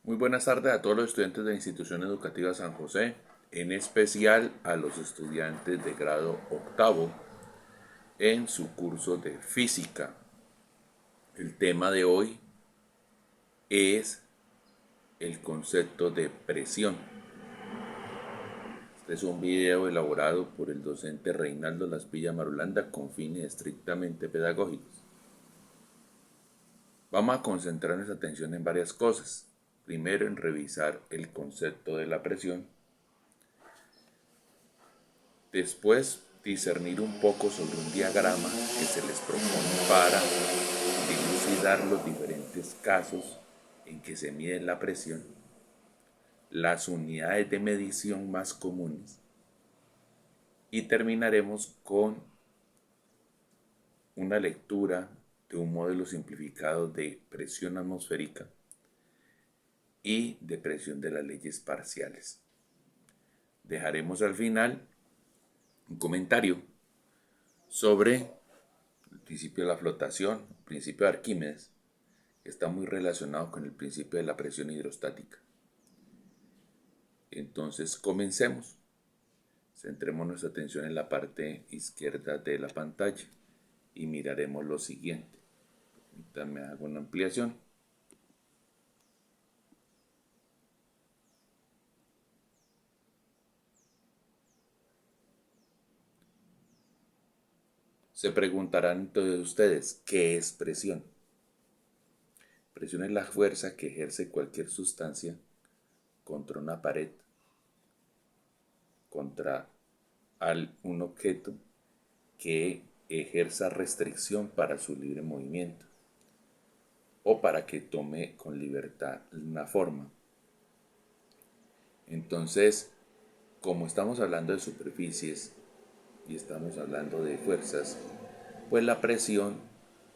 Muy buenas tardes a todos los estudiantes de la Institución Educativa San José, en especial a los estudiantes de grado octavo en su curso de física. El tema de hoy es el concepto de presión. Este es un video elaborado por el docente Reinaldo Laspilla Marulanda con fines estrictamente pedagógicos. Vamos a concentrar nuestra atención en varias cosas. Primero, en revisar el concepto de la presión. Después, discernir un poco sobre un diagrama que se les propone para dilucidar los diferentes casos en que se mide la presión, las unidades de medición más comunes y terminaremos con una lectura de un modelo simplificado de presión atmosférica y de presión de las leyes parciales. Dejaremos al final un comentario sobre el principio de la flotación, el principio de Arquímedes, que está muy relacionado con el principio de la presión hidrostática. Entonces, comencemos. Centremos nuestra atención en la parte izquierda de la pantalla y miraremos lo siguiente. Permítanme hago una ampliación. Se preguntarán entonces ustedes, ¿qué es presión? Presión es la fuerza que ejerce cualquier sustancia contra una pared, contra un objeto que ejerza restricción para su libre movimiento o para que tome con libertad una forma. Entonces, como estamos hablando de superficies y estamos hablando de fuerzas, pues la presión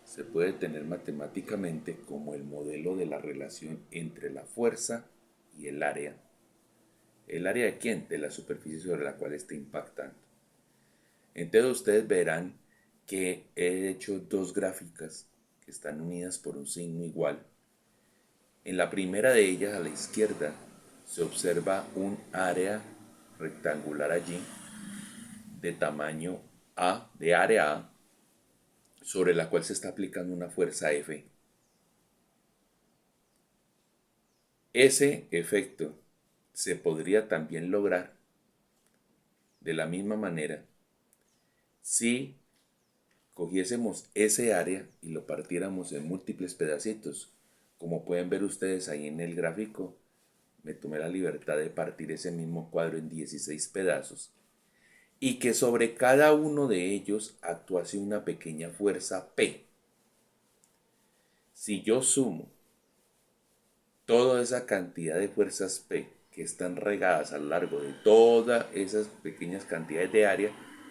se puede tener matemáticamente como el modelo de la relación entre la fuerza y el área. ¿El área de quién? De la superficie sobre la cual está impactando. Entonces ustedes verán que he hecho dos gráficas que están unidas por un signo igual. En la primera de ellas, a la izquierda, se observa un área rectangular allí de tamaño A, de área A, sobre la cual se está aplicando una fuerza F. Ese efecto se podría también lograr de la misma manera si cogiésemos ese área y lo partiéramos en múltiples pedacitos. Como pueden ver ustedes ahí en el gráfico, me tomé la libertad de partir ese mismo cuadro en 16 pedazos y que sobre cada uno de ellos actuase una pequeña fuerza P. Si yo sumo toda esa cantidad de fuerzas P que están regadas a lo largo de todas esas pequeñas cantidades de área,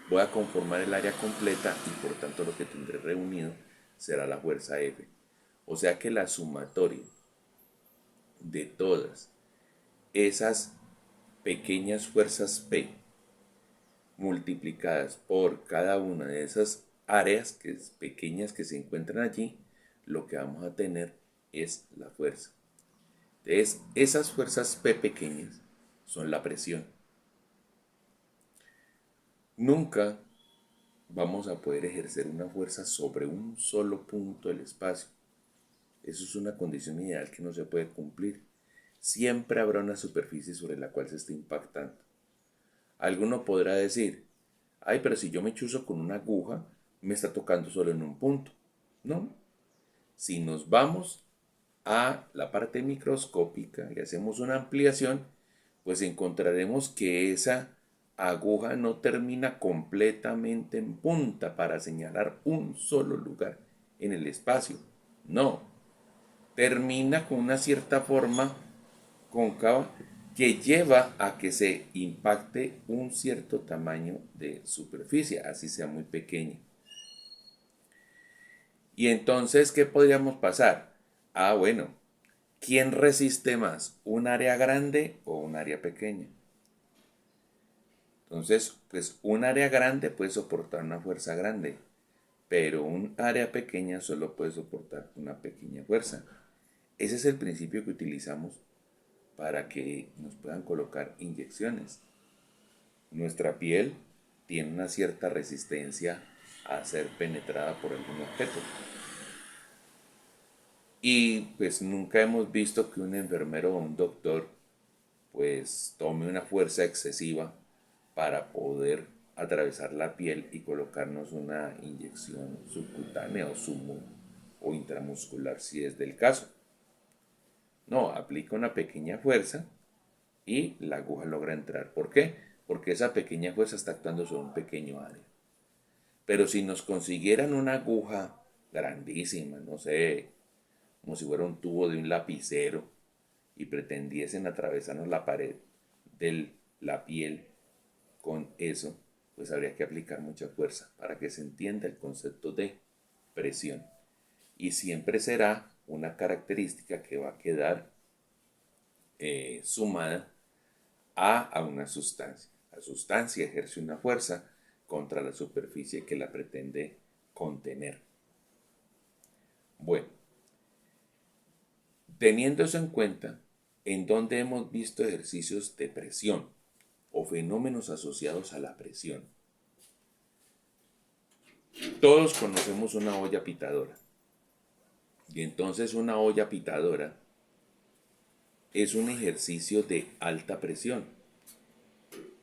voy a conformar el área completa y por tanto lo que tendré reunido será la fuerza F. O sea que la sumatoria de todas esas pequeñas fuerzas P multiplicadas por cada una de esas áreas pequeñas que se encuentran allí, lo que vamos a tener es la fuerza. Entonces, esas fuerzas P pequeñas son la presión. Nunca vamos a poder ejercer una fuerza sobre un solo punto del espacio. Eso es una condición ideal que no se puede cumplir. Siempre habrá una superficie sobre la cual se está impactando. Alguno podrá decir, ay, pero si yo me chuzo con una aguja, me está tocando solo en un punto. No. Si nos vamos a la parte microscópica y hacemos una ampliación, pues encontraremos que esa aguja no termina completamente en punta para señalar un solo lugar en el espacio. No, termina con una cierta forma cóncava que lleva a que se impacte un cierto tamaño de superficie, así sea muy pequeña. Y entonces, ¿qué podríamos pasar? Ah, bueno, ¿quién resiste más? ¿Un área grande o un área pequeña? Entonces, pues un área grande puede soportar una fuerza grande, pero un área pequeña solo puede soportar una pequeña fuerza. Ese es el principio que utilizamos para que nos puedan colocar inyecciones. Nuestra piel tiene una cierta resistencia a ser penetrada por algún objeto. Y pues nunca hemos visto que un enfermero o un doctor pues tome una fuerza excesiva para poder atravesar la piel y colocarnos una inyección subcutánea o intramuscular si es del caso. No, aplica una pequeña fuerza y la aguja logra entrar. ¿Por qué? Porque esa pequeña fuerza está actuando sobre un pequeño área. Pero si nos consiguieran una aguja grandísima, no sé, como si fuera un tubo de un lapicero, y pretendiesen atravesarnos la pared de la piel con eso, pues habría que aplicar mucha fuerza para que se entienda el concepto de presión. Y siempre será una característica que va a quedar sumada a una sustancia. La sustancia ejerce una fuerza contra la superficie que la pretende contener. Bueno, teniendo eso en cuenta, ¿en dónde hemos visto ejercicios de presión o fenómenos asociados a la presión? Todos conocemos una olla pitadora. Y entonces una olla pitadora es un ejercicio de alta presión,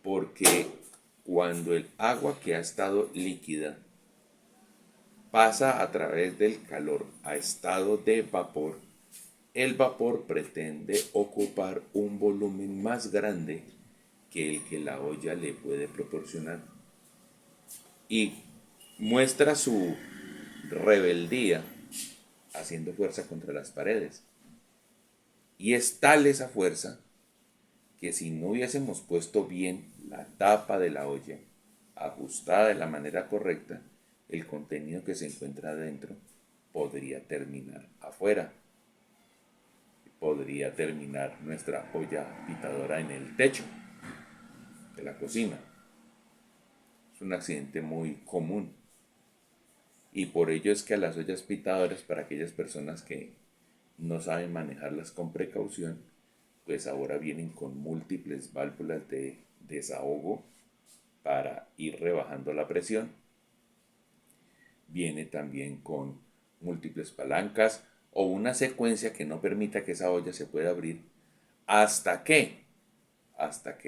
porque cuando el agua que ha estado líquida pasa a través del calor a estado de vapor, el vapor pretende ocupar un volumen más grande que el que la olla le puede proporcionar. Y muestra su rebeldía haciendo fuerza contra las paredes. Y es tal esa fuerza que si no hubiésemos puesto bien la tapa de la olla, ajustada de la manera correcta, el contenido que se encuentra adentro podría terminar afuera. Podría terminar nuestra olla pitadora en el techo de la cocina. Es un accidente muy común. Y por ello es que a las ollas pitadoras, para aquellas personas que no saben manejarlas con precaución, pues ahora vienen con múltiples válvulas de desahogo para ir rebajando la presión. Viene también con múltiples palancas o una secuencia que no permita que esa olla se pueda abrir hasta que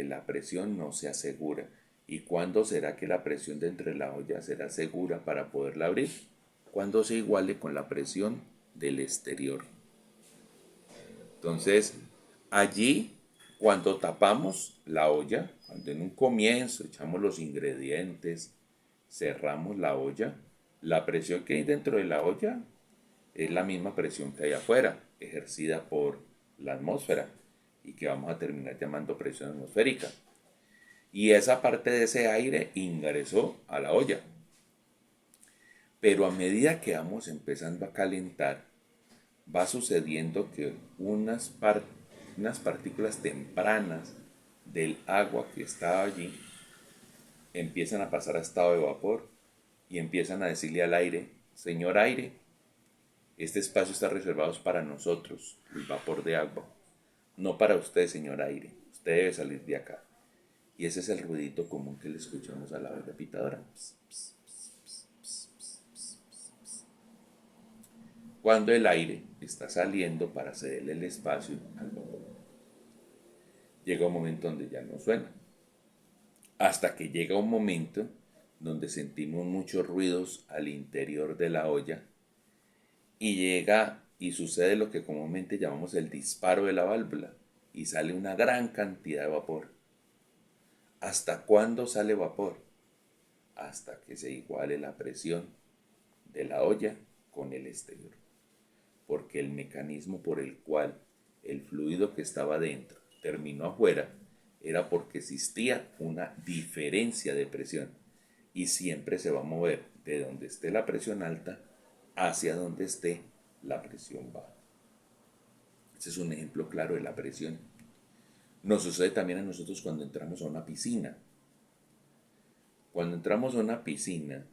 la presión no se asegura. ¿Y cuándo será que la presión dentro de la olla será segura para poderla abrir? Cuando se iguale con la presión del exterior. Entonces, allí, cuando tapamos la olla, cuando en un comienzo echamos los ingredientes, cerramos la olla, la presión que hay dentro de la olla es la misma presión que hay afuera, ejercida por la atmósfera y que vamos a terminar llamando presión atmosférica. Y esa parte de ese aire ingresó a la olla. Pero a medida que vamos empezando a calentar, va sucediendo que unas partículas tempranas del agua que estaba allí empiezan a pasar a estado de vapor y empiezan a decirle al aire: señor aire, este espacio está reservado para nosotros, el vapor de agua, no para usted, señor aire, usted debe salir de acá. Y ese es el ruidito común que le escuchamos a la olla pitadora. Cuando el aire está saliendo para cederle el espacio al vapor. Llega un momento donde ya no suena. Hasta que llega un momento donde sentimos muchos ruidos al interior de la olla y llega y sucede lo que comúnmente llamamos el disparo de la válvula y sale una gran cantidad de vapor. ¿Hasta cuándo sale vapor? Hasta que se iguale la presión de la olla con el exterior. Porque el mecanismo por el cual el fluido que estaba dentro terminó afuera era porque existía una diferencia de presión y siempre se va a mover de donde esté la presión alta hacia donde esté la presión baja. Ese es un ejemplo claro de la presión. Nos sucede también a nosotros cuando entramos a una piscina. Cuando entramos a una piscina,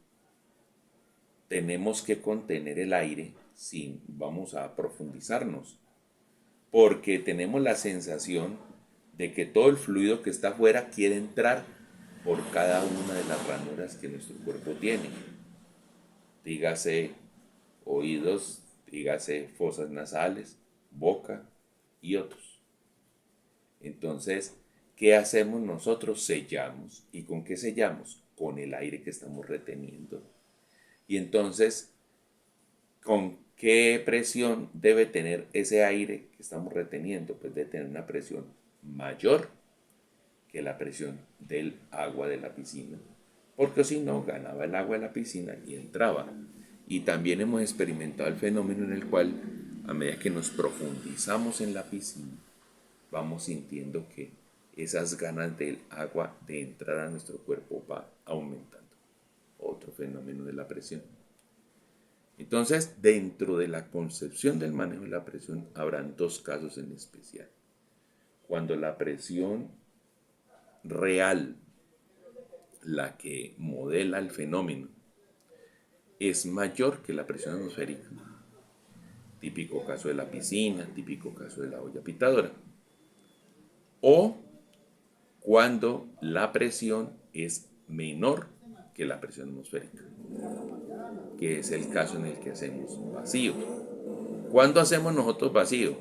tenemos que contener el aire si vamos a profundizarnos, porque tenemos la sensación de que todo el fluido que está afuera quiere entrar por cada una de las ranuras que nuestro cuerpo tiene. Dígase oídos, dígase fosas nasales, boca y otros. Entonces, ¿qué hacemos nosotros? Sellamos. ¿Y con qué sellamos? Con el aire que estamos reteniendo. Y entonces, ¿con qué presión debe tener ese aire que estamos reteniendo? Pues debe tener una presión mayor que la presión del agua de la piscina. Porque si no, ganaba el agua de la piscina y entraba. Y también hemos experimentado el fenómeno en el cual, a medida que nos profundizamos en la piscina, vamos sintiendo que esas ganas del agua de entrar a nuestro cuerpo va aumentando. Otro fenómeno de la presión. Entonces, dentro de la concepción del manejo de la presión, habrán dos casos en especial. Cuando la presión real, la que modela el fenómeno, es mayor que la presión atmosférica. Típico caso de la piscina, típico caso de la olla pitadora. O cuando la presión es menor que la presión atmosférica, que es el caso en el que hacemos vacío. ¿Cuándo hacemos nosotros vacío?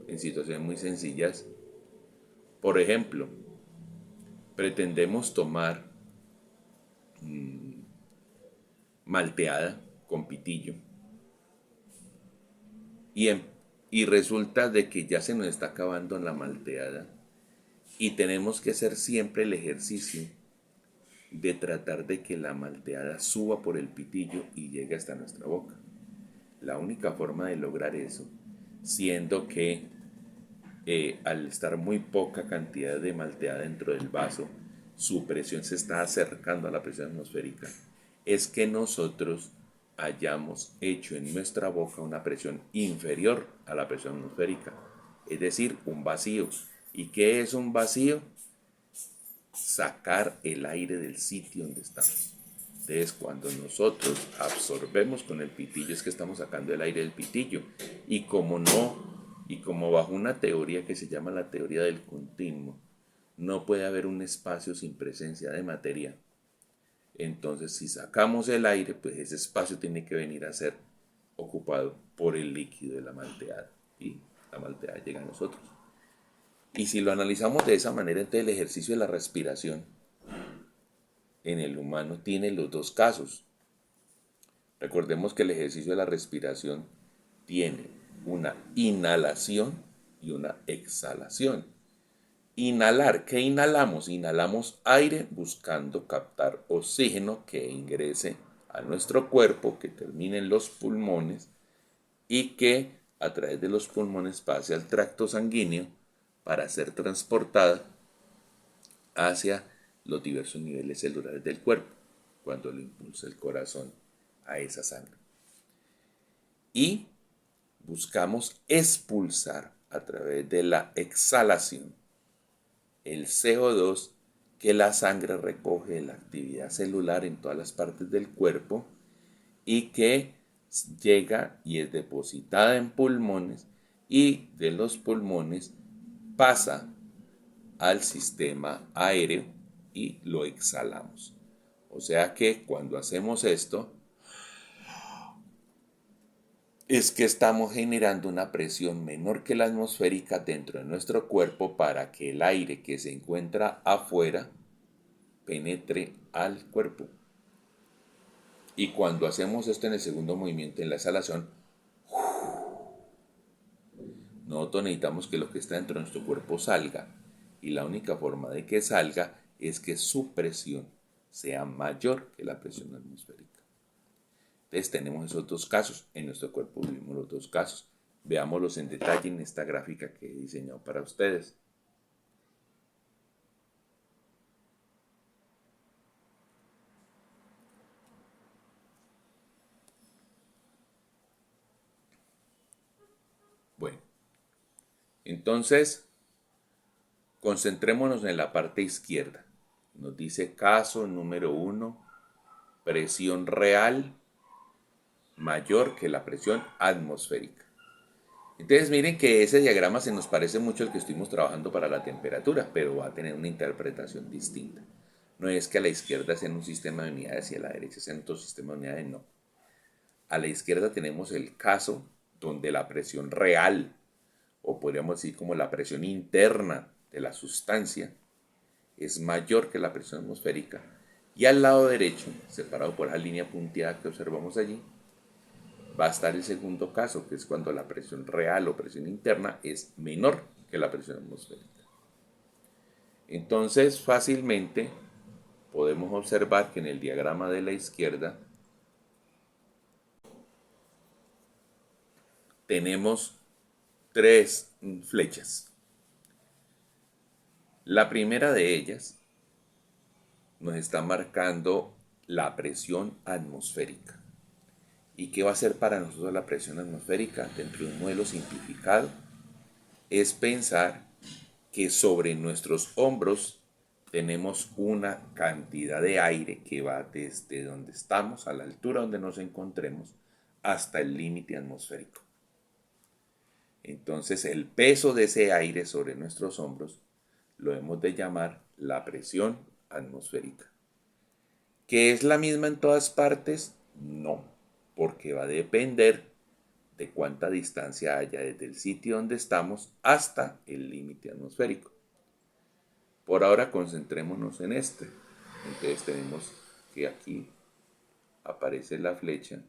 En situaciones muy sencillas. Por ejemplo, pretendemos tomar malteada con pitillo y resulta de que ya se nos está acabando la malteada y tenemos que hacer siempre el ejercicio de tratar de que la malteada suba por el pitillo y llegue hasta nuestra boca. La única forma de lograr eso, siendo que al estar muy poca cantidad de malteada dentro del vaso, su presión se está acercando a la presión atmosférica, es que nosotros hayamos hecho en nuestra boca una presión inferior a la presión atmosférica, es decir, un vacío. ¿Y qué es un vacío? Sacar el aire del sitio donde estamos. Entonces, cuando nosotros absorbemos con el pitillo, es que estamos sacando el aire del pitillo. Y como no, y como bajo una teoría que se llama la teoría del continuo, no puede haber un espacio sin presencia de materia. Entonces, si sacamos el aire, pues ese espacio tiene que venir a ser ocupado por el líquido de la malteada. Y la malteada llega a nosotros. Y si lo analizamos de esa manera, entonces el ejercicio de la respiración en el humano tiene los dos casos. Recordemos que el ejercicio de la respiración tiene una inhalación y una exhalación. Inhalar, ¿qué inhalamos? Inhalamos aire buscando captar oxígeno que ingrese a nuestro cuerpo, que termine en los pulmones y que a través de los pulmones pase al tracto sanguíneo para ser transportada hacia los diversos niveles celulares del cuerpo, cuando lo impulsa el corazón a esa sangre. Y buscamos expulsar a través de la exhalación el CO2 que la sangre recoge de la actividad celular en todas las partes del cuerpo y que llega y es depositada en pulmones y de los pulmones pasa al sistema aéreo y lo exhalamos. O sea que cuando hacemos esto, es que estamos generando una presión menor que la atmosférica dentro de nuestro cuerpo para que el aire que se encuentra afuera penetre al cuerpo. Y cuando hacemos esto en el segundo movimiento, en la exhalación, nosotros necesitamos que lo que está dentro de nuestro cuerpo salga. Y la única forma de que salga es que su presión sea mayor que la presión atmosférica. Entonces tenemos esos dos casos. En nuestro cuerpo vivimos los dos casos. Veámoslos en detalle en esta gráfica que he diseñado para ustedes. Bueno, entonces concentrémonos en la parte izquierda. Nos dice caso número 1, presión real mayor que la presión atmosférica. Entonces miren que ese diagrama se nos parece mucho al que estuvimos trabajando para la temperatura, pero va a tener una interpretación distinta. No es que a la izquierda sea un sistema de unidades y a la derecha sea otro sistema de unidades, no. A la izquierda tenemos el caso donde la presión real, o podríamos decir como la presión interna de la sustancia, es mayor que la presión atmosférica. Y al lado derecho, separado por esa línea punteada que observamos allí, va a estar el segundo caso, que es cuando la presión real o presión interna es menor que la presión atmosférica. Entonces, fácilmente podemos observar que en el diagrama de la izquierda tenemos tres flechas. La primera de ellas nos está marcando la presión atmosférica. ¿Y qué va a ser para nosotros la presión atmosférica? Dentro de un modelo simplificado, es pensar que sobre nuestros hombros tenemos una cantidad de aire que va desde donde estamos, a la altura donde nos encontremos, hasta el límite atmosférico. Entonces el peso de ese aire sobre nuestros hombros lo hemos de llamar la presión atmosférica. ¿Que es la misma en todas partes? No, porque va a depender de cuánta distancia haya desde el sitio donde estamos hasta el límite atmosférico. Por ahora concentrémonos en este. Entonces tenemos que aquí aparece la flecha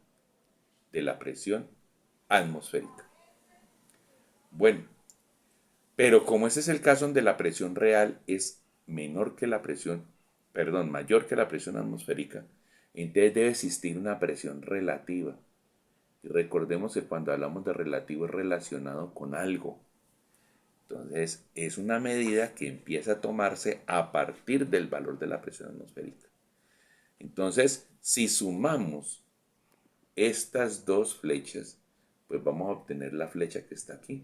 de la presión atmosférica. Bueno, pero como ese es el caso donde la presión real es mayor que la presión atmosférica, entonces debe existir una presión relativa. Y recordemos que cuando hablamos de relativo es relacionado con algo. Entonces es una medida que empieza a tomarse a partir del valor de la presión atmosférica. Entonces, si sumamos estas dos flechas, pues vamos a obtener la flecha que está aquí,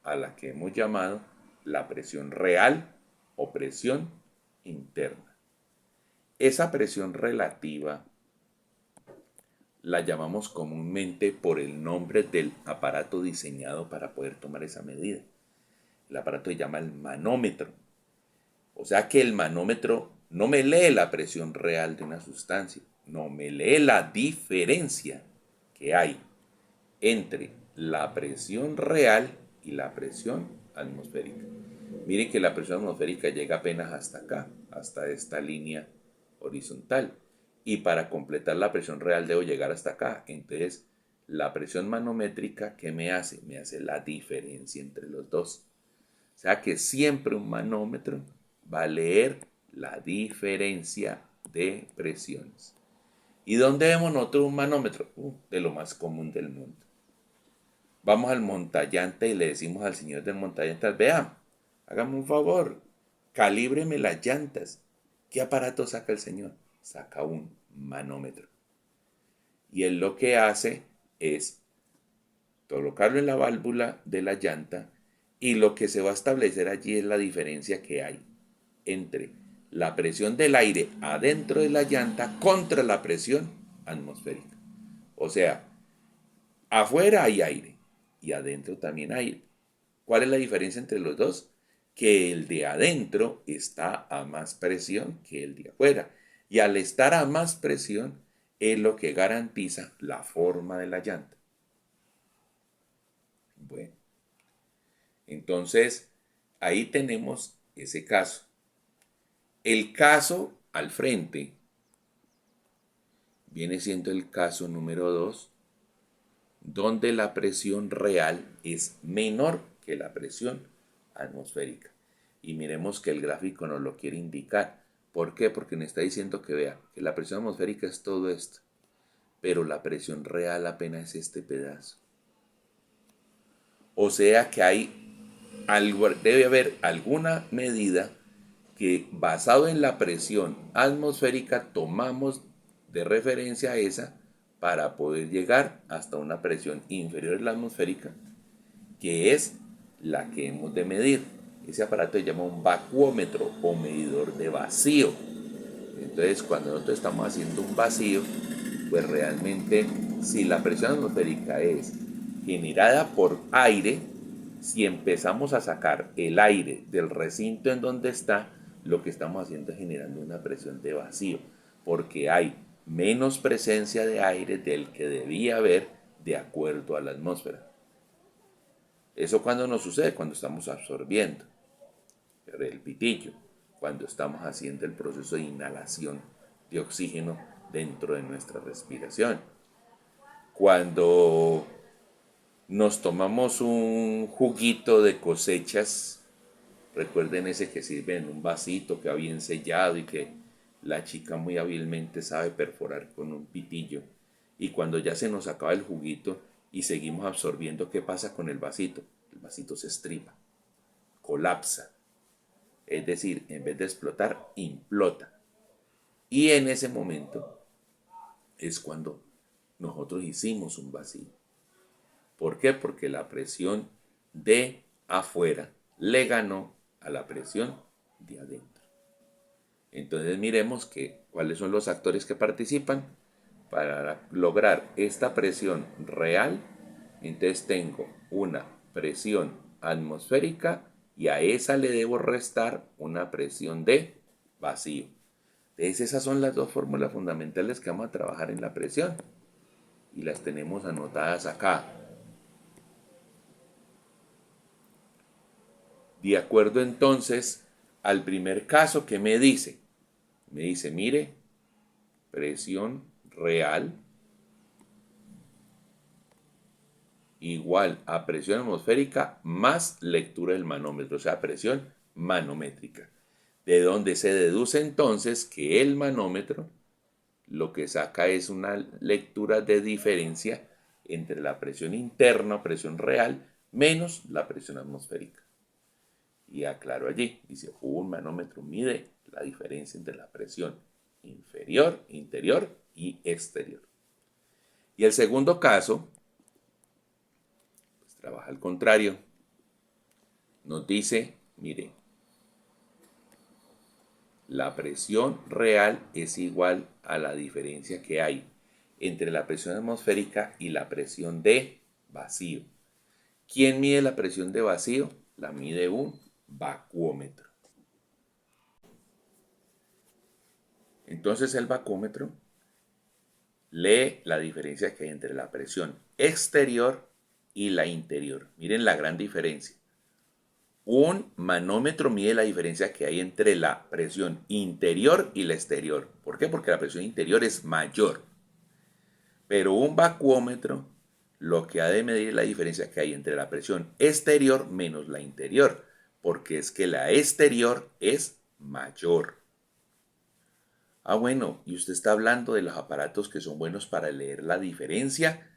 a la que hemos llamado la presión real o presión interna. Esa presión relativa la llamamos comúnmente por el nombre del aparato diseñado para poder tomar esa medida. El aparato se llama el manómetro. O sea que el manómetro no me lee la presión real de una sustancia, no me lee la diferencia que hay entre la presión real y la presión atmosférica. Miren que la presión atmosférica llega apenas hasta acá, hasta esta línea horizontal. Y para completar la presión real debo llegar hasta acá. Entonces, la presión manométrica, ¿qué me hace? Me hace la diferencia entre los dos. O sea que siempre un manómetro va a leer la diferencia de presiones. ¿Y dónde vemos nosotros un manómetro? De lo más común del mundo. Vamos al montallante y le decimos al señor del montallante, vea, hágame un favor, calíbreme las llantas. ¿Qué aparato saca el señor? Saca un manómetro. Y él lo que hace es colocarlo en la válvula de la llanta y lo que se va a establecer allí es la diferencia que hay entre la presión del aire adentro de la llanta contra la presión atmosférica. O sea, afuera hay aire y adentro también hay aire. ¿Cuál es la diferencia entre los dos? Que el de adentro está a más presión que el de afuera. Y al estar a más presión es lo que garantiza la forma de la llanta. Bueno, entonces ahí tenemos ese caso. El caso al frente viene siendo el caso número 2, donde la presión real es menor que la presión atmosférica. Y miremos que el gráfico nos lo quiere indicar. ¿Por qué? Porque me está diciendo que vea que la presión atmosférica es todo esto, pero la presión real apenas es este pedazo. O sea que debe haber alguna medida que basado en la presión atmosférica tomamos de referencia a esa para poder llegar hasta una presión inferior a la atmosférica, que es la que hemos de medir. Ese aparato se llama un vacuómetro o medidor de vacío. Entonces, cuando nosotros estamos haciendo un vacío, pues realmente si la presión atmosférica es generada por aire, si empezamos a sacar el aire del recinto en donde está, lo que estamos haciendo es generando una presión de vacío, porque hay menos presencia de aire del que debía haber de acuerdo a la atmósfera. Eso cuando nos sucede, cuando estamos absorbiendo el pitillo, cuando estamos haciendo el proceso de inhalación de oxígeno dentro de nuestra respiración. Cuando nos tomamos un juguito de cosechas, recuerden ese que sirve en un vasito que va bien sellado y que la chica muy hábilmente sabe perforar con un pitillo. Y cuando ya se nos acaba el juguito y seguimos absorbiendo, ¿qué pasa con el vasito? El vasito se estripa, colapsa. Es decir, en vez de explotar, implota. Y en ese momento es cuando nosotros hicimos un vacío. ¿Por qué? Porque la presión de afuera le ganó a la presión de adentro. Entonces miremos cuáles son los actores que participan para lograr esta presión real. Entonces tengo una presión atmosférica y a esa le debo restar una presión de vacío. Entonces esas son las dos fórmulas fundamentales que vamos a trabajar en la presión y las tenemos anotadas acá. De acuerdo entonces al primer caso, ¿qué me dice? Me dice, mire, presión real igual a presión atmosférica más lectura del manómetro, o sea, presión manométrica. De donde se deduce entonces que el manómetro lo que saca es una lectura de diferencia entre la presión interna, presión real, menos la presión atmosférica. Y aclaro allí, dice, un manómetro mide la diferencia entre la presión inferior, interior y exterior. Y el segundo caso, pues trabaja al contrario. Nos dice, mire, la presión real es igual a la diferencia que hay entre la presión atmosférica y la presión de vacío. ¿Quién mide la presión de vacío? La mide un vacuómetro. Entonces el vacuómetro lee la diferencia que hay entre la presión exterior y la interior. Miren la gran diferencia. Un manómetro mide la diferencia que hay entre la presión interior y la exterior. ¿Por qué? Porque la presión interior es mayor. Pero un vacuómetro lo que ha de medir es la diferencia que hay entre la presión exterior menos la interior. Porque es que la exterior es mayor. Ah, bueno, y usted está hablando de los aparatos que son buenos para leer la diferencia.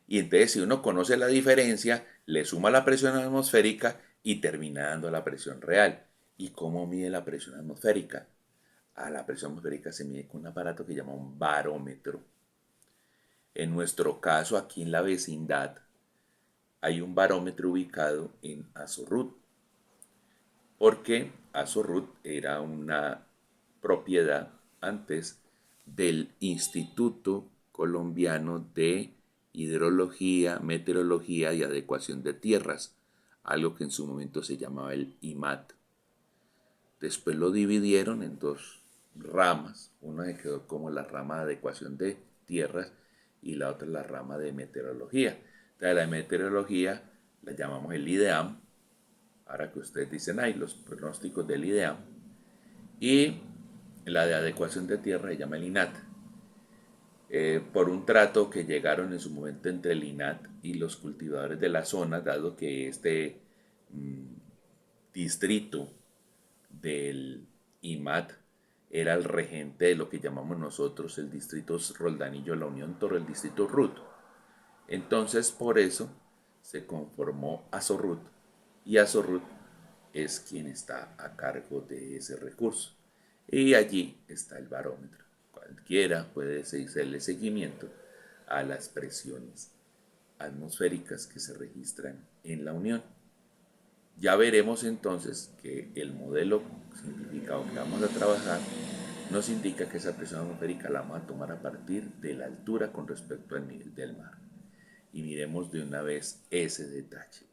Y entonces si uno conoce la diferencia, le suma la presión atmosférica y termina dando la presión real. ¿Y cómo mide la presión atmosférica? La presión atmosférica se mide con un aparato que se llama un barómetro. En nuestro caso, aquí en la vecindad, hay un barómetro ubicado en Azorrut, porque Azorrut era una propiedad antes del Instituto Colombiano de Hidrología, Meteorología y Adecuación de Tierras, algo que en su momento se llamaba el IMAT. Después lo dividieron en dos ramas, una se quedó como la rama de adecuación de tierras y la otra la rama de meteorología. Entonces la de meteorología la llamamos el IDEAM, ahora que ustedes dicen, hay los pronósticos del IDEAM, y la de adecuación de tierra se llama el INAT. Por un trato que llegaron en su momento entre el INAT y los cultivadores de la zona, dado que este distrito del IMAT era el regente de lo que llamamos nosotros el distrito Roldanillo de la Unión Toro, el distrito RUT. Entonces por eso se conformó Azorrut y Azorrut es quien está a cargo de ese recurso. Y allí está el barómetro. Cualquiera puede hacerle seguimiento a las presiones atmosféricas que se registran en la Unión. Ya veremos entonces que el modelo simplificado que vamos a trabajar nos indica que esa presión atmosférica la vamos a tomar a partir de la altura con respecto al nivel del mar. y miremos de una vez ese detalle.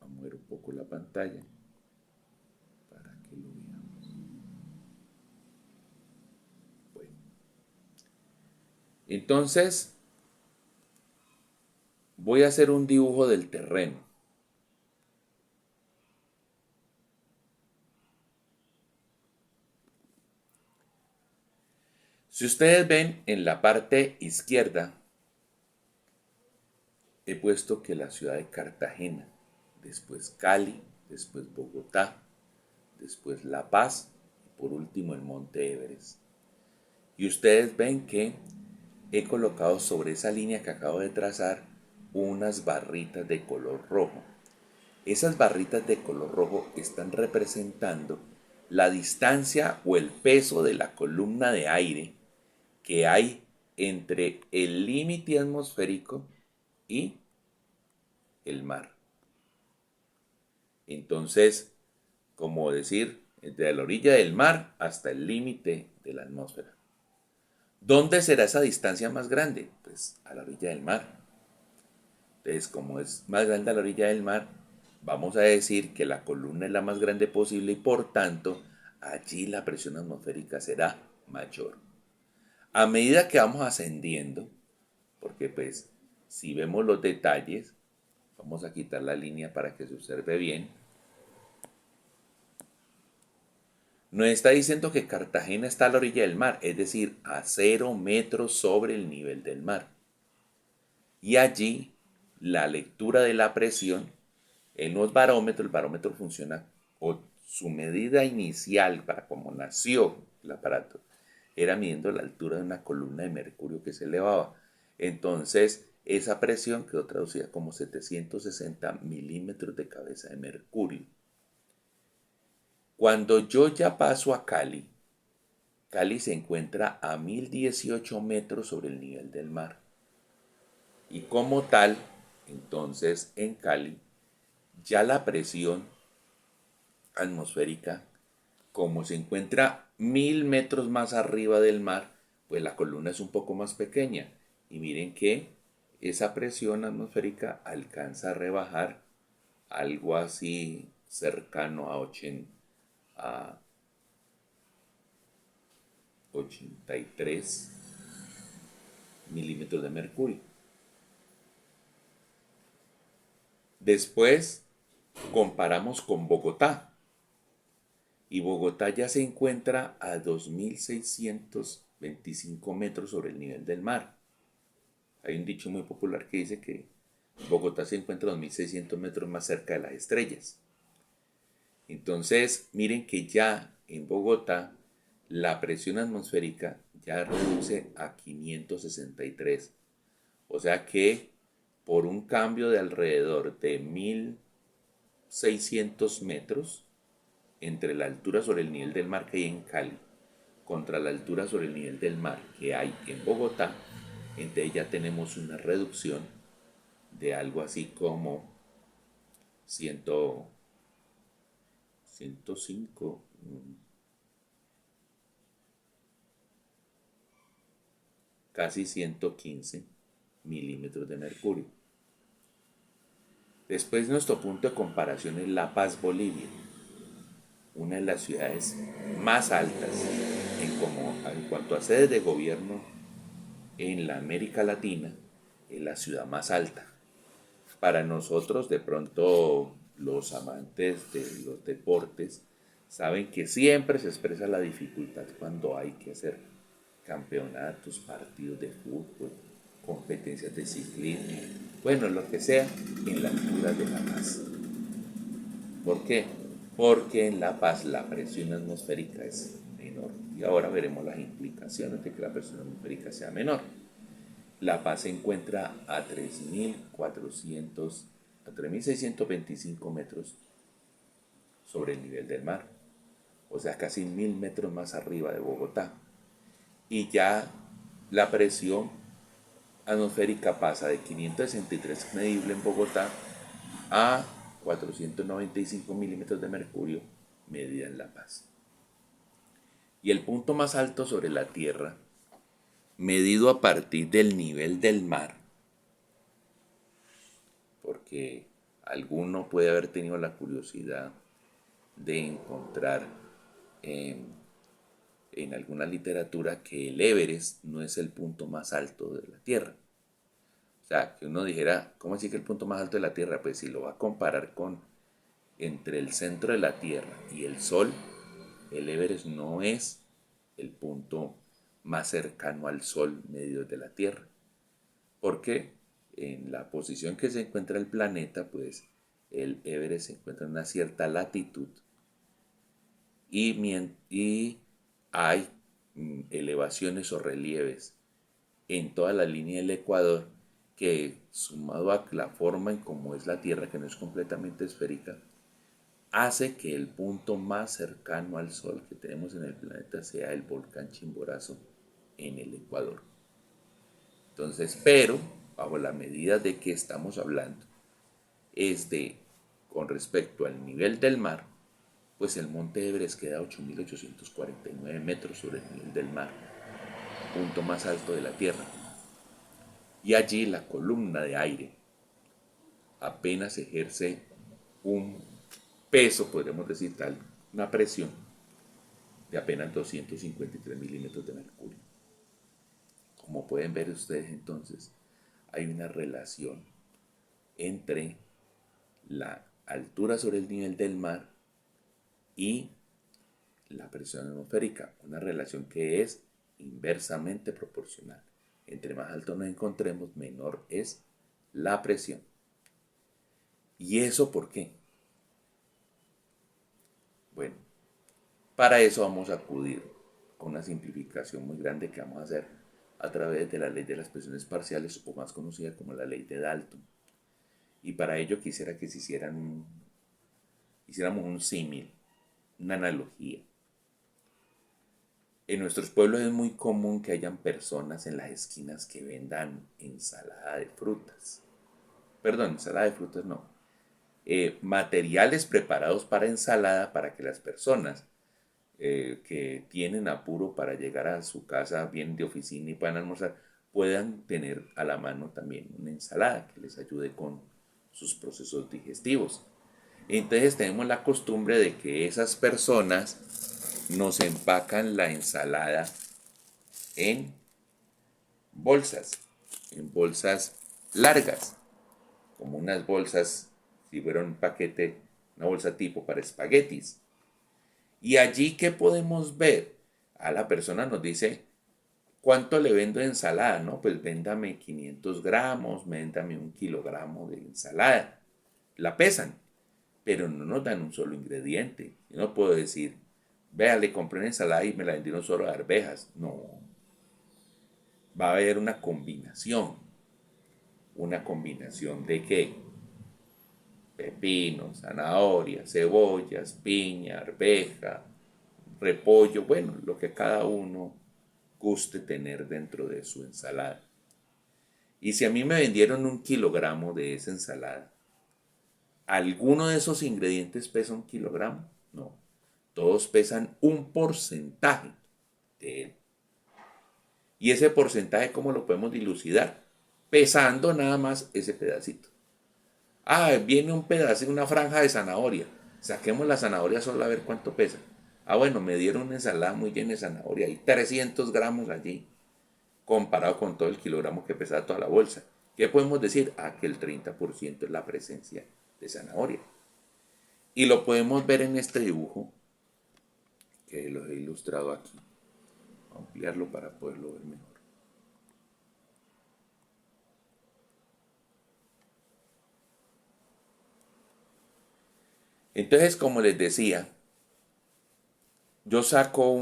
Vamos a mover un poco la pantalla para que lo veamos. Bueno. Entonces, voy a hacer un dibujo del terreno. Si ustedes ven en la parte izquierda, he puesto que la ciudad de Cartagena, después Cali, después Bogotá, después La Paz y por último el Monte Everest. Y ustedes ven que he colocado sobre esa línea que acabo de trazar unas barritas de color rojo. Esas barritas de color rojo están representando la distancia o el peso de la columna de aire que hay entre el límite atmosférico y el mar. Entonces, como decir, desde la orilla del mar hasta el límite de la atmósfera. ¿Dónde será esa distancia más grande? Pues a la orilla del mar. Entonces, como es más grande a la orilla del mar, vamos a decir que la columna es la más grande posible y por tanto, allí la presión atmosférica será mayor. A medida que vamos ascendiendo, porque pues si vemos los detalles, vamos a quitar la línea para que se observe bien. Nos está diciendo que Cartagena está a la orilla del mar, es decir, a 0 metros sobre el nivel del mar. Y allí la lectura de la presión en los barómetros, el barómetro funciona, o su medida inicial para cómo nació el aparato, era midiendo la altura de una columna de mercurio que se elevaba. Entonces, esa presión quedó traducida como 760 milímetros de cabeza de mercurio. Cuando yo ya paso a Cali, Cali se encuentra a 1018 metros sobre el nivel del mar. Y como tal, entonces en Cali, ya la presión atmosférica, como se encuentra 1000 metros más arriba del mar, pues la columna es un poco más pequeña. Y miren que esa presión atmosférica alcanza a rebajar algo así cercano a 83 milímetros de mercurio. Después comparamos con Bogotá. Y Bogotá ya se encuentra a 2625 metros sobre el nivel del mar. Hay un dicho muy popular que dice que Bogotá se encuentra a 2600 metros más cerca de las estrellas. Entonces, miren que ya en Bogotá la presión atmosférica ya reduce a 563. O sea que por un cambio de alrededor de 1600 metros entre la altura sobre el nivel del mar que hay en Cali contra la altura sobre el nivel del mar que hay en Bogotá, entonces ya tenemos una reducción de algo así como 105, casi 115 milímetros de mercurio. Después nuestro punto de comparación es La Paz, Bolivia, una de las ciudades más altas en cuanto a sedes de gobierno en la América Latina, es la ciudad más alta. Para nosotros, de pronto, los amantes de los deportes saben que siempre se expresa la dificultad cuando hay que hacer campeonatos, partidos de fútbol, competencias de ciclismo, bueno, lo que sea, en la altura de La Paz. ¿Por qué? Porque en La Paz la presión atmosférica es menor. Y ahora veremos las implicaciones de que la presión atmosférica sea menor. La Paz se encuentra a 3.625 metros sobre el nivel del mar, o sea, casi 1000 metros más arriba de Bogotá. Y ya la presión atmosférica pasa de 563 medible en Bogotá a 495 milímetros de mercurio medida en La Paz. Y el punto más alto sobre la Tierra medido a partir del nivel del mar, porque alguno puede haber tenido la curiosidad de encontrar en alguna literatura que el Everest no es el punto más alto de la Tierra. O sea, que uno dijera, ¿cómo así que el punto más alto de la Tierra? Pues si lo va a comparar con entre el centro de la Tierra y el Sol, el Everest no es el punto más cercano al Sol medio de la Tierra. Porque en la posición que se encuentra el planeta, pues el Everest se encuentra en una cierta latitud y hay elevaciones o relieves en toda la línea del Ecuador que, sumado a la forma en cómo es la Tierra, que no es completamente esférica, hace que el punto más cercano al Sol que tenemos en el planeta sea el volcán Chimborazo en el Ecuador. Entonces, pero bajo la medida de que estamos hablando es de, con respecto al nivel del mar, pues el monte Everest queda a 8.849 metros sobre el nivel del mar, punto más alto de la Tierra. Y allí la columna de aire apenas ejerce un peso, podríamos decir tal, una presión de apenas 253 milímetros de mercurio. Como pueden ver ustedes entonces, hay una relación entre la altura sobre el nivel del mar y la presión atmosférica, una relación que es inversamente proporcional. Entre más alto nos encontremos, menor es la presión. ¿Y eso por qué? Bueno, para eso vamos a acudir a una simplificación muy grande que vamos a hacer a través de la ley de las presiones parciales, o más conocida como la ley de Dalton. Y para ello quisiera que hiciéramos un símil, una analogía. En nuestros pueblos es muy común que hayan personas en las esquinas que vendan ensalada de frutas. Perdón, ensalada de frutas no. Materiales preparados para ensalada para que las personas que tienen apuro para llegar a su casa bien de oficina y puedan almorzar, puedan tener a la mano también una ensalada que les ayude con sus procesos digestivos. Entonces tenemos la costumbre de que esas personas nos empacan la ensalada en en bolsas largas, como unas bolsas, si fuera un paquete, una bolsa tipo para espaguetis. Y allí, ¿qué podemos ver? A la persona nos dice, ¿cuánto le vendo de ensalada? No, pues véndame 500 gramos, véndame 1 kilogramo de ensalada. La pesan, pero no nos dan un solo ingrediente. Yo no puedo decir, vea, le compré una ensalada y me la vendieron solo de arvejas. No. Va a haber una combinación. ¿Una combinación de qué? Pepino, zanahoria, cebollas, piña, arveja, repollo, bueno, lo que cada uno guste tener dentro de su ensalada. Y si a mí me vendieron 1 kilogramo de esa ensalada, ¿alguno de esos ingredientes pesa 1 kilogramo? No. Todos pesan un porcentaje de él. ¿Y ese porcentaje cómo lo podemos dilucidar? Pesando nada más ese pedacito. Ah, viene un pedazo, una franja de zanahoria. Saquemos la zanahoria solo a ver cuánto pesa. Ah, bueno, me dieron una ensalada muy llena de zanahoria. Hay 300 gramos allí, comparado con todo el kilogramo que pesaba toda la bolsa. ¿Qué podemos decir? Ah, que el 30% es la presencia de zanahoria. Y lo podemos ver en este dibujo, que lo he ilustrado aquí. Voy a ampliarlo para poderlo ver mejor. Entonces, como les decía, yo saco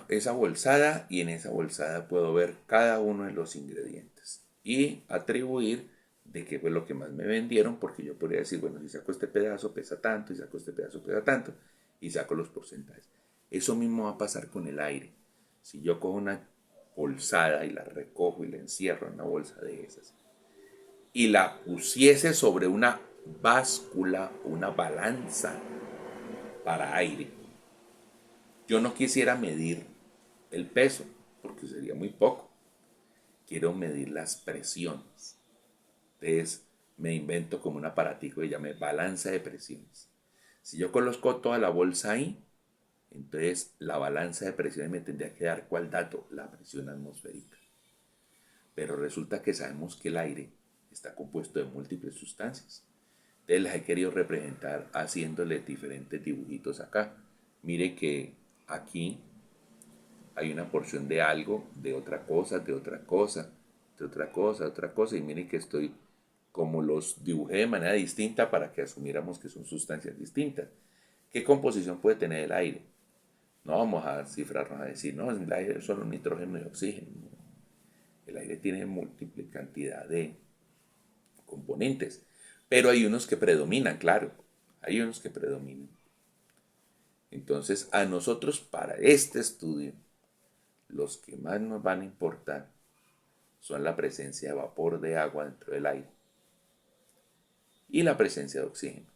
esa bolsada y en esa bolsada puedo ver cada uno de los ingredientes y atribuir de qué fue lo que más me vendieron, porque yo podría decir, bueno, si saco este pedazo pesa tanto, y saco este pedazo pesa tanto, y saco los porcentajes. Eso mismo va a pasar con el aire. Si yo cojo una bolsada y la recojo y la encierro en una bolsa de esas, y la pusiese sobre una báscula, una balanza para aire, yo no quisiera medir el peso, porque sería muy poco. quiero medir las presiones. Entonces me invento como un aparatico que llame balanza de presiones. Si yo coloco toda la bolsa ahí, entonces la balanza de presiones me tendría que dar ¿cuál dato? La presión atmosférica. Pero resulta que sabemos que el aire está compuesto de múltiples sustancias. Entonces las he querido representar haciéndole diferentes dibujitos acá. Mire que aquí hay una porción de algo, de otra cosa, de otra cosa, de otra cosa, de otra cosa. Y mire que estoy como los dibujé de manera distinta para que asumiéramos que son sustancias distintas. ¿Qué composición puede tener el aire? No vamos a cifrarnos a decir, no, el aire es solo nitrógeno y oxígeno. El aire tiene múltiple cantidad de componentes, pero hay unos que predominan, claro, hay unos que predominan. Entonces, a nosotros para este estudio, los que más nos van a importar son la presencia de vapor de agua dentro del aire y la presencia de oxígeno.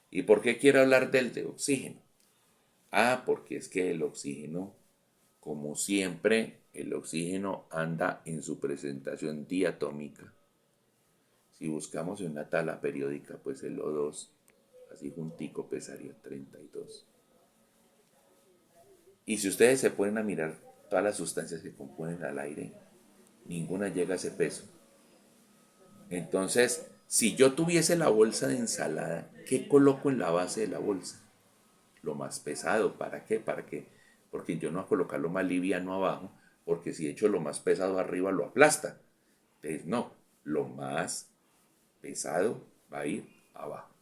¿Y por qué quiero hablar del de oxígeno? Porque es que el oxígeno, como siempre, el oxígeno anda en su presentación diatómica. Si buscamos en una tabla periódica, pues el O2, así juntico, pesaría 32. Y si ustedes se ponen a mirar todas las sustancias que componen al aire, ninguna llega a ese peso. Entonces, si yo tuviese la bolsa de ensalada, ¿qué coloco en la base de la bolsa? Lo más pesado. ¿Para qué? ¿Para qué? Porque yo no voy a colocar lo más liviano abajo, porque si echo lo más pesado arriba lo aplasta. Entonces, no, lo más pesado va a ir abajo.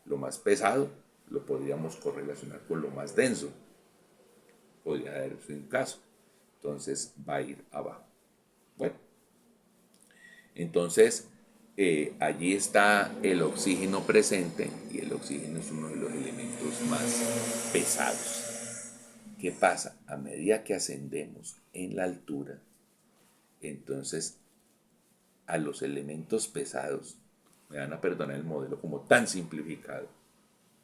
Lo más pesado lo podríamos correlacionar con lo más denso. Podría darse un caso. Entonces va a ir abajo. Bueno, entonces allí está el oxígeno presente y el oxígeno es uno de los elementos más pesados. ¿Qué pasa? A medida que ascendemos en la altura, entonces a los elementos pesados, me van a perdonar el modelo como tan simplificado,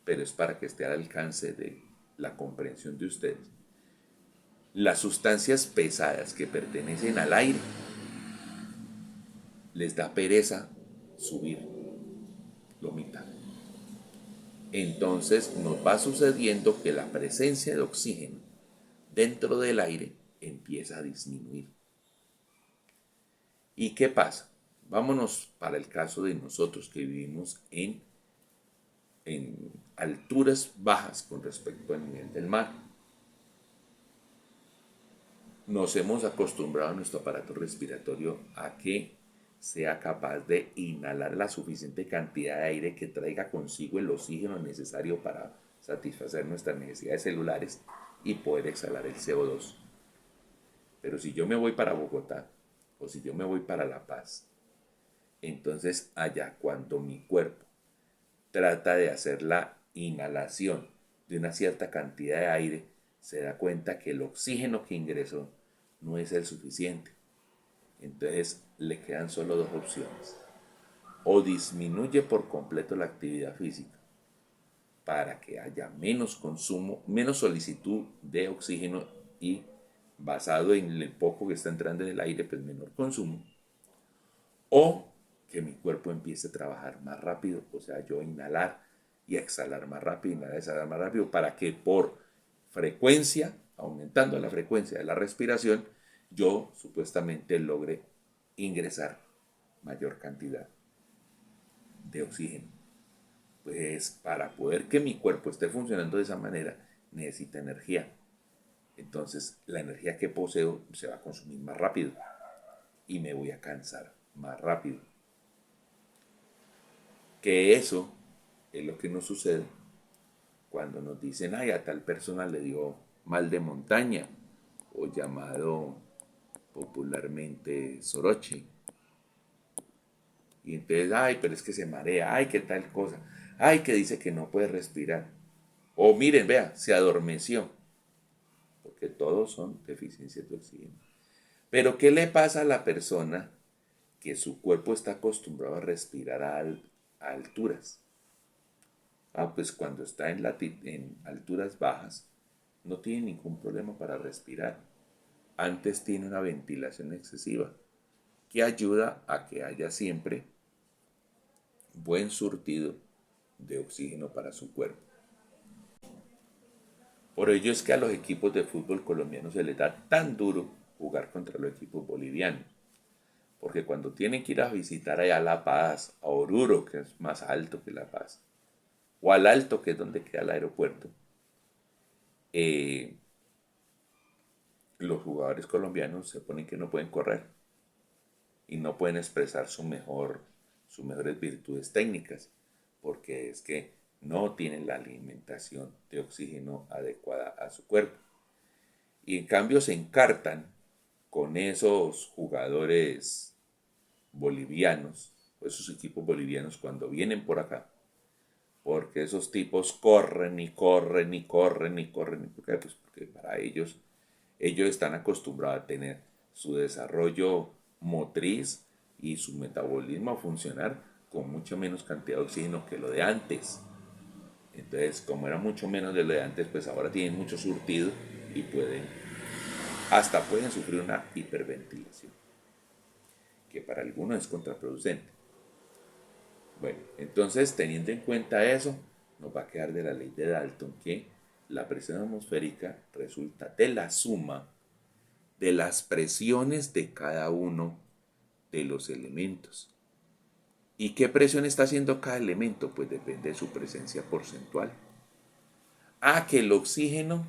pero es para que esté al alcance de la comprensión de ustedes. Las sustancias pesadas que pertenecen al aire les da pereza subir lo mitad. Entonces nos va sucediendo que la presencia de oxígeno dentro del aire empieza a disminuir. ¿Y qué pasa? Vámonos para el caso de nosotros que vivimos en alturas bajas con respecto al nivel del mar. Nos hemos acostumbrado a nuestro aparato respiratorio a que sea capaz de inhalar la suficiente cantidad de aire que traiga consigo el oxígeno necesario para satisfacer nuestras necesidades celulares y poder exhalar el CO2. Pero si yo me voy para Bogotá o si yo me voy para La Paz, entonces allá cuando mi cuerpo trata de hacer la inhalación de una cierta cantidad de aire, se da cuenta que el oxígeno que ingresó no es el suficiente. Entonces le quedan solo dos opciones. O disminuye por completo la actividad física para que haya menos consumo, menos solicitud de oxígeno y basado en el poco que está entrando en el aire, pues menor consumo. O que mi cuerpo empiece a trabajar más rápido, o sea, yo inhalar y exhalar más rápido, inhalar y exhalar más rápido, para que por frecuencia, aumentando la frecuencia de la respiración, yo supuestamente logre ingresar mayor cantidad de oxígeno. Pues para poder que mi cuerpo esté funcionando de esa manera, necesita energía. Entonces la energía que poseo se va a consumir más rápido y me voy a cansar más rápido. Que eso es lo que nos sucede cuando nos dicen, ay, a tal persona le dio mal de montaña, o llamado popularmente soroche. Y entonces, ay, pero es que se marea, ay, qué tal cosa, ay, que dice que no puede respirar. O miren, vea, se adormeció, porque todos son deficiencias de oxígeno. Pero ¿qué le pasa a la persona que su cuerpo está acostumbrado a respirar a alturas? Pues cuando está en alturas bajas, no tiene ningún problema para respirar. Antes tiene una ventilación excesiva. que ayuda a que haya siempre buen surtido de oxígeno para su cuerpo. Por ello es que a los equipos de fútbol colombianos se les da tan duro jugar contra los equipos bolivianos. Porque cuando tienen que ir a visitar allá a La Paz, a Oruro, que es más alto que La Paz, o al Alto, que es donde queda el aeropuerto, eh, los jugadores colombianos se ponen que no pueden correr y no pueden expresar sus mejores virtudes técnicas, porque es que no tienen la alimentación de oxígeno adecuada a su cuerpo. Y en cambio se encartan con esos jugadores bolivianos, o esos equipos bolivianos cuando vienen por acá, porque esos tipos corren y corren y corren y corren. ¿Por qué? Pues porque para ellos están acostumbrados a tener su desarrollo motriz y su metabolismo a funcionar con mucho menos cantidad de oxígeno que lo de antes. Entonces, como era mucho menos de lo de antes, pues ahora tienen mucho surtido y hasta pueden sufrir una hiperventilación, que para algunos es contraproducente. Bueno, entonces teniendo en cuenta eso, nos va a quedar de la ley de Dalton que la presión atmosférica resulta de la suma de las presiones de cada uno de los elementos. ¿Y qué presión está haciendo cada elemento? Pues depende de su presencia porcentual. Que el oxígeno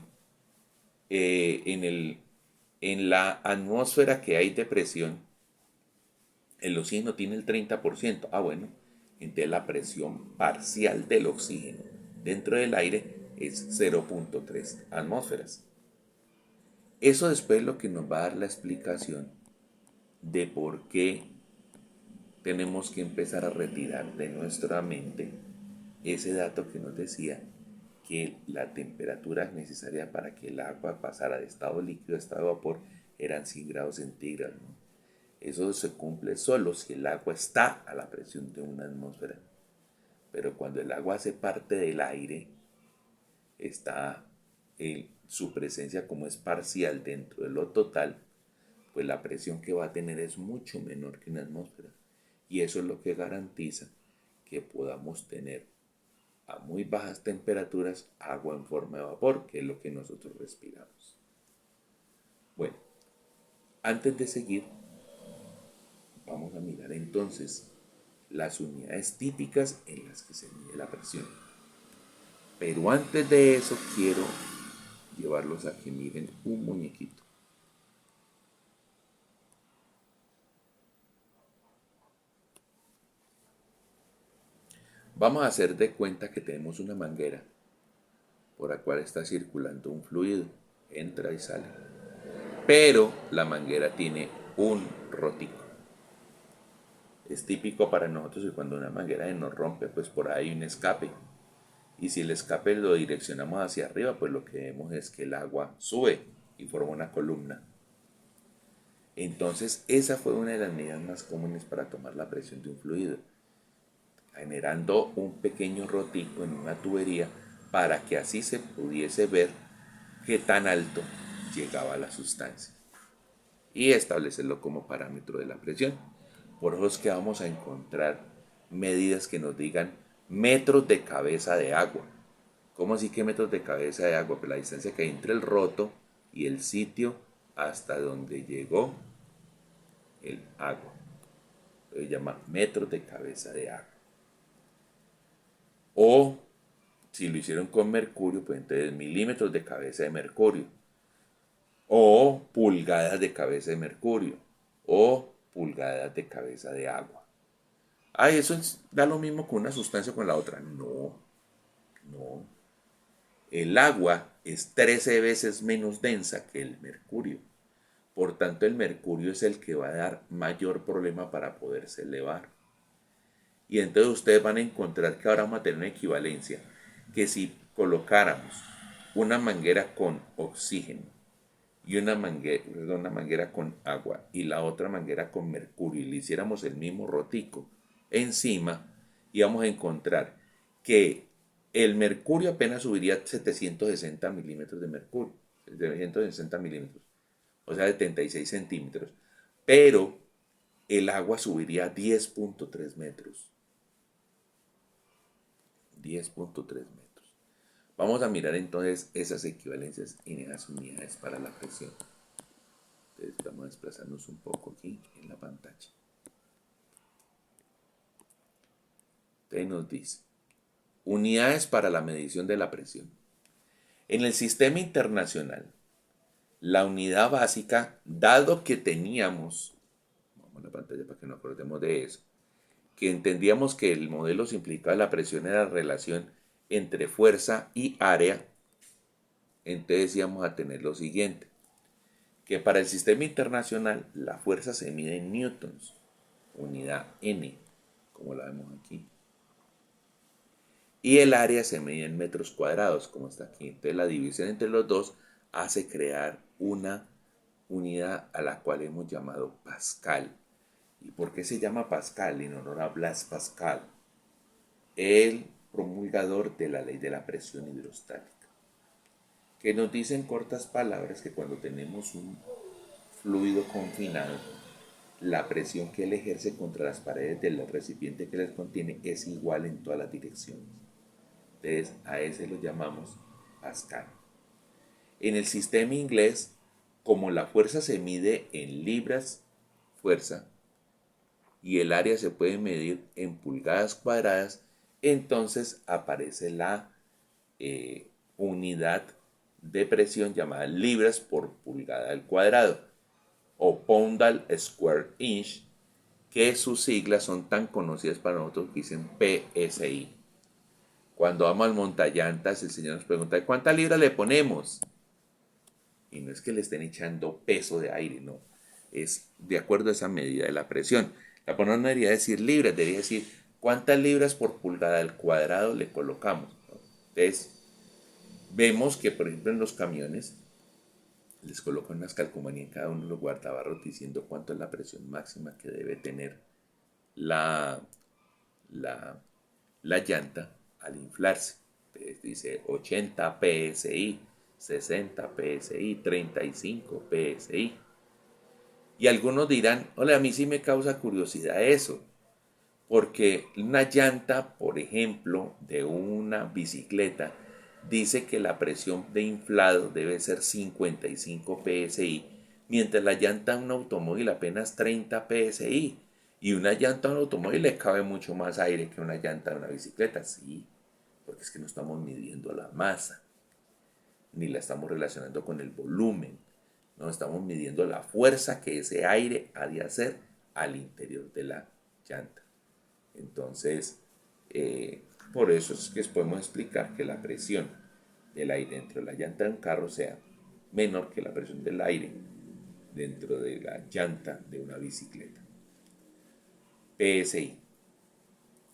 en la atmósfera que hay de presión, el oxígeno tiene el 30%. Bueno, entonces la presión parcial del oxígeno dentro del aire es 0.3 atmósferas. Eso después es lo que nos va a dar la explicación de por qué tenemos que empezar a retirar de nuestra mente ese dato que nos decía que la temperatura necesaria para que el agua pasara de estado líquido a estado de vapor eran 100 grados centígrados, ¿no? Eso se cumple solo si el agua está a la presión de una atmósfera. Pero cuando el agua hace parte del aire, está su presencia como es parcial dentro de lo total, pues la presión que va a tener es mucho menor que una atmósfera. Y eso es lo que garantiza que podamos tener a muy bajas temperaturas agua en forma de vapor, que es lo que nosotros respiramos. Bueno, antes de seguir, vamos a mirar entonces las unidades típicas en las que se mide la presión. Pero antes de eso quiero llevarlos a que miren un muñequito. Vamos a hacer de cuenta que tenemos una manguera por la cual está circulando un fluido, entra y sale. Pero la manguera tiene un rotico. Es típico para nosotros que cuando una manguera nos rompe, pues por ahí hay un escape. Y si el escape lo direccionamos hacia arriba, pues lo que vemos es que el agua sube y forma una columna. Entonces, esa fue una de las medidas más comunes para tomar la presión de un fluido, generando un pequeño rotico en una tubería para que así se pudiese ver qué tan alto llegaba la sustancia y establecerlo como parámetro de la presión. Por eso es que vamos a encontrar medidas que nos digan metros de cabeza de agua. ¿Cómo así que metros de cabeza de agua? Pues la distancia que hay entre el roto y el sitio hasta donde llegó el agua. Se llama metros de cabeza de agua. O si lo hicieron con mercurio, pues entonces milímetros de cabeza de mercurio. O pulgadas de cabeza de mercurio. O pulgadas de cabeza de agua. Eso da lo mismo con una sustancia o con la otra. No. El agua es 13 veces menos densa que el mercurio. Por tanto, el mercurio es el que va a dar mayor problema para poderse elevar. Y entonces ustedes van a encontrar que ahora vamos a tener una equivalencia, que si colocáramos una manguera con oxígeno y una manguera con agua y la otra manguera con mercurio y le hiciéramos el mismo rotico encima, íbamos a encontrar que el mercurio apenas subiría 760 milímetros de mercurio, 760 milímetros, o sea, 76 centímetros, pero el agua subiría 10.3 metros. 10.3 metros. Vamos a mirar entonces esas equivalencias en esas unidades para la presión. Entonces vamos a desplazarnos un poco aquí en la pantalla. Entonces nos dice, unidades para la medición de la presión. En el sistema internacional, la unidad básica, dado que teníamos, vamos a la pantalla para que nos acordemos de eso, que entendíamos que el modelo simplificado de la presión era la relación entre fuerza y área, entonces íbamos a tener lo siguiente, que para el sistema internacional la fuerza se mide en newtons, unidad N, como la vemos aquí, y el área se mide en metros cuadrados, como está aquí. Entonces la división entre los dos hace crear una unidad a la cual hemos llamado Pascal. ¿Y por qué se llama Pascal? En honor a Blaise Pascal, el promulgador de la ley de la presión hidrostática, que nos dice en cortas palabras que cuando tenemos un fluido confinado, la presión que él ejerce contra las paredes del recipiente que les contiene es igual en todas las direcciones. Entonces a ese lo llamamos Pascal. En el sistema inglés, como la fuerza se mide en libras fuerza y el área se puede medir en pulgadas cuadradas, entonces aparece la unidad de presión llamada libras por pulgada al cuadrado o pound al square inch, que sus siglas son tan conocidas para nosotros que dicen PSI. Cuando vamos al montallantas, el señor nos pregunta, ¿cuántas libras le ponemos? Y no es que le estén echando peso de aire, no. Es de acuerdo a esa medida de la presión. La persona no debería decir libras, debería decir cuántas libras por pulgada al cuadrado le colocamos, ¿no? Entonces, vemos que, por ejemplo, en los camiones les colocan unas calcomanías en cada uno de los guardabarros diciendo cuánto es la presión máxima que debe tener la llanta al inflarse. Entonces dice 80 psi, 60 psi, 35 psi. Y algunos dirán, hola, a mí sí me causa curiosidad eso, porque una llanta, por ejemplo, de una bicicleta, dice que la presión de inflado debe ser 55 psi, mientras la llanta de un automóvil apenas 30 psi. Y una llanta de un automóvil le cabe mucho más aire que una llanta de una bicicleta, sí, porque es que no estamos midiendo la masa, ni la estamos relacionando con el volumen, no estamos midiendo la fuerza que ese aire ha de hacer al interior de la llanta. Entonces, por eso es que podemos explicar que la presión del aire dentro de la llanta de un carro sea menor que la presión del aire dentro de la llanta de una bicicleta. PSI.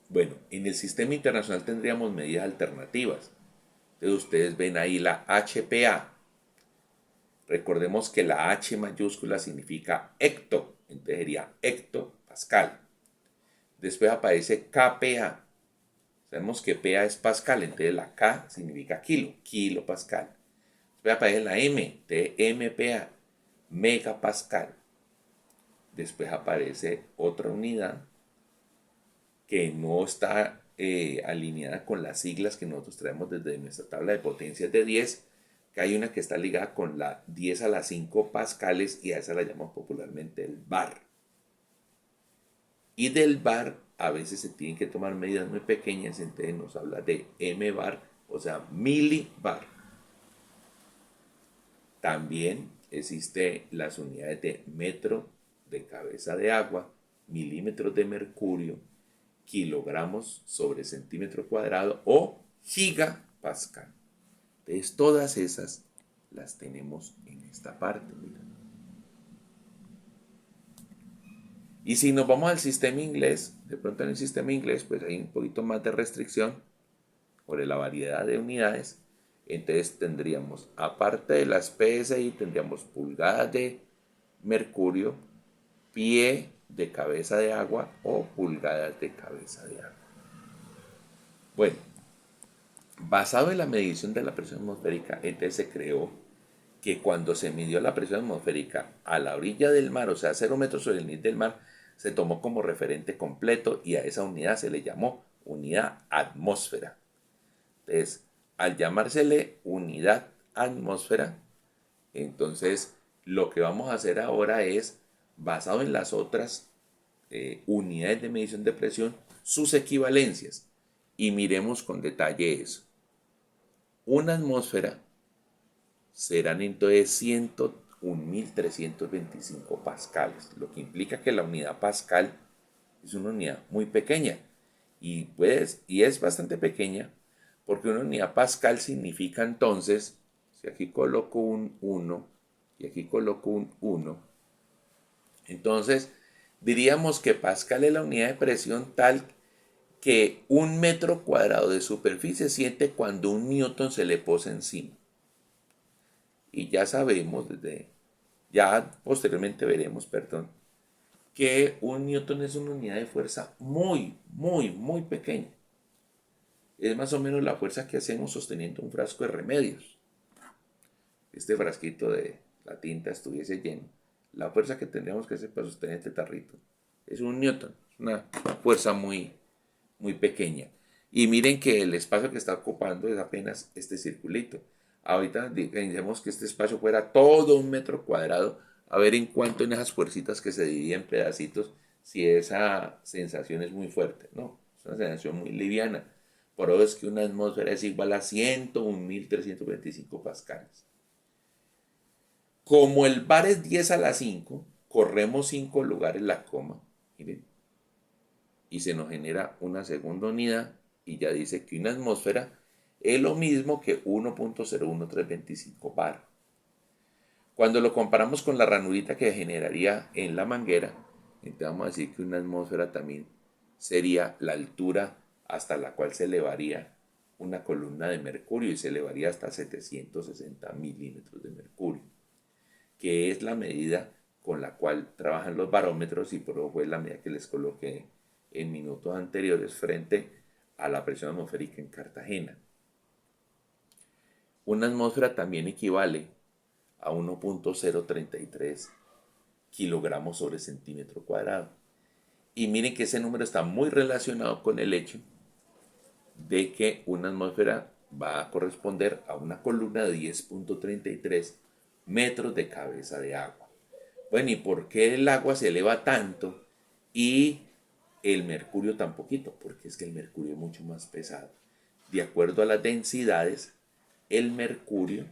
Bueno, en el sistema internacional tendríamos medidas alternativas. Entonces ustedes ven ahí la HPA. Recordemos que la H mayúscula significa hecto, entonces sería hectopascal. Después aparece KPA. Sabemos que PA es pascal, entonces la K significa kilo, kilopascal. Después aparece la M, de MPA, megapascal. Después aparece otra unidad que no está alineada con las siglas que nosotros traemos desde nuestra tabla de potencias de 10, que hay una que está ligada con la 10 a la 5 pascales y a esa la llamamos popularmente el bar. Y del bar a veces se tienen que tomar medidas muy pequeñas, entonces nos habla de M-bar, o sea, milibar. También existen las unidades de metro de cabeza de agua, milímetros de mercurio, kilogramos sobre centímetro cuadrado o gigapascal. Entonces todas esas las tenemos en esta parte. Mira. Y si nos vamos al sistema inglés, de pronto en el sistema inglés pues hay un poquito más de restricción por la variedad de unidades. Entonces tendríamos, aparte de las PSI, tendríamos pulgadas de mercurio, pie de cabeza de agua o pulgadas de cabeza de agua. Bueno, basado en la medición de la presión atmosférica, entonces se creó que cuando se midió la presión atmosférica a la orilla del mar, o sea, 0 metros sobre el nivel del mar, se tomó como referente completo y a esa unidad se le llamó unidad atmósfera. Entonces, al llamársele unidad atmósfera, entonces lo que vamos a hacer ahora es, basado en las otras unidades de medición de presión, sus equivalencias. Y miremos con detalle eso. Una atmósfera serán entonces 101.325 pascales, lo que implica que la unidad pascal es una unidad muy pequeña y es bastante pequeña porque una unidad pascal significa entonces, si aquí coloco un 1 y aquí coloco un 1, entonces diríamos que pascal es la unidad de presión tal que un metro cuadrado de superficie siente cuando un newton se le posa encima. Y ya sabemos, ya posteriormente veremos, perdón, que un newton es una unidad de fuerza muy, muy, muy pequeña. Es más o menos la fuerza que hacemos sosteniendo un frasco de remedios. Este frasquito de la tinta estuviese lleno. La fuerza que tendríamos que hacer para sostener este tarrito es un newton, es una fuerza muy, muy pequeña. Y miren que el espacio que está ocupando es apenas este circulito. Ahorita pensemos que este espacio fuera todo un metro cuadrado, a ver en cuánto en esas fuercitas que se dividen en pedacitos, si esa sensación es muy fuerte. No, es una sensación muy liviana. Por eso es que una atmósfera es igual a 101.325 pascales. Como el bar es 10 a la 5, corremos 5 lugares la coma, miren, y se nos genera una segunda unidad y ya dice que una atmósfera es lo mismo que 1.01325 bar. Cuando lo comparamos con la ranurita que generaría en la manguera, entonces vamos a decir que una atmósfera también sería la altura hasta la cual se elevaría una columna de mercurio y se elevaría hasta 760 milímetros de mercurio, que es la medida con la cual trabajan los barómetros y por eso fue la medida que les coloqué en minutos anteriores frente a la presión atmosférica en Cartagena. Una atmósfera también equivale a 1.033 kilogramos sobre centímetro cuadrado. Y miren que ese número está muy relacionado con el hecho de que una atmósfera va a corresponder a una columna de 10.33 metros de cabeza de agua. Bueno, ¿y por qué el agua se eleva tanto y el mercurio tan poquito? Porque es que el mercurio es mucho más pesado. De acuerdo a las densidades, el mercurio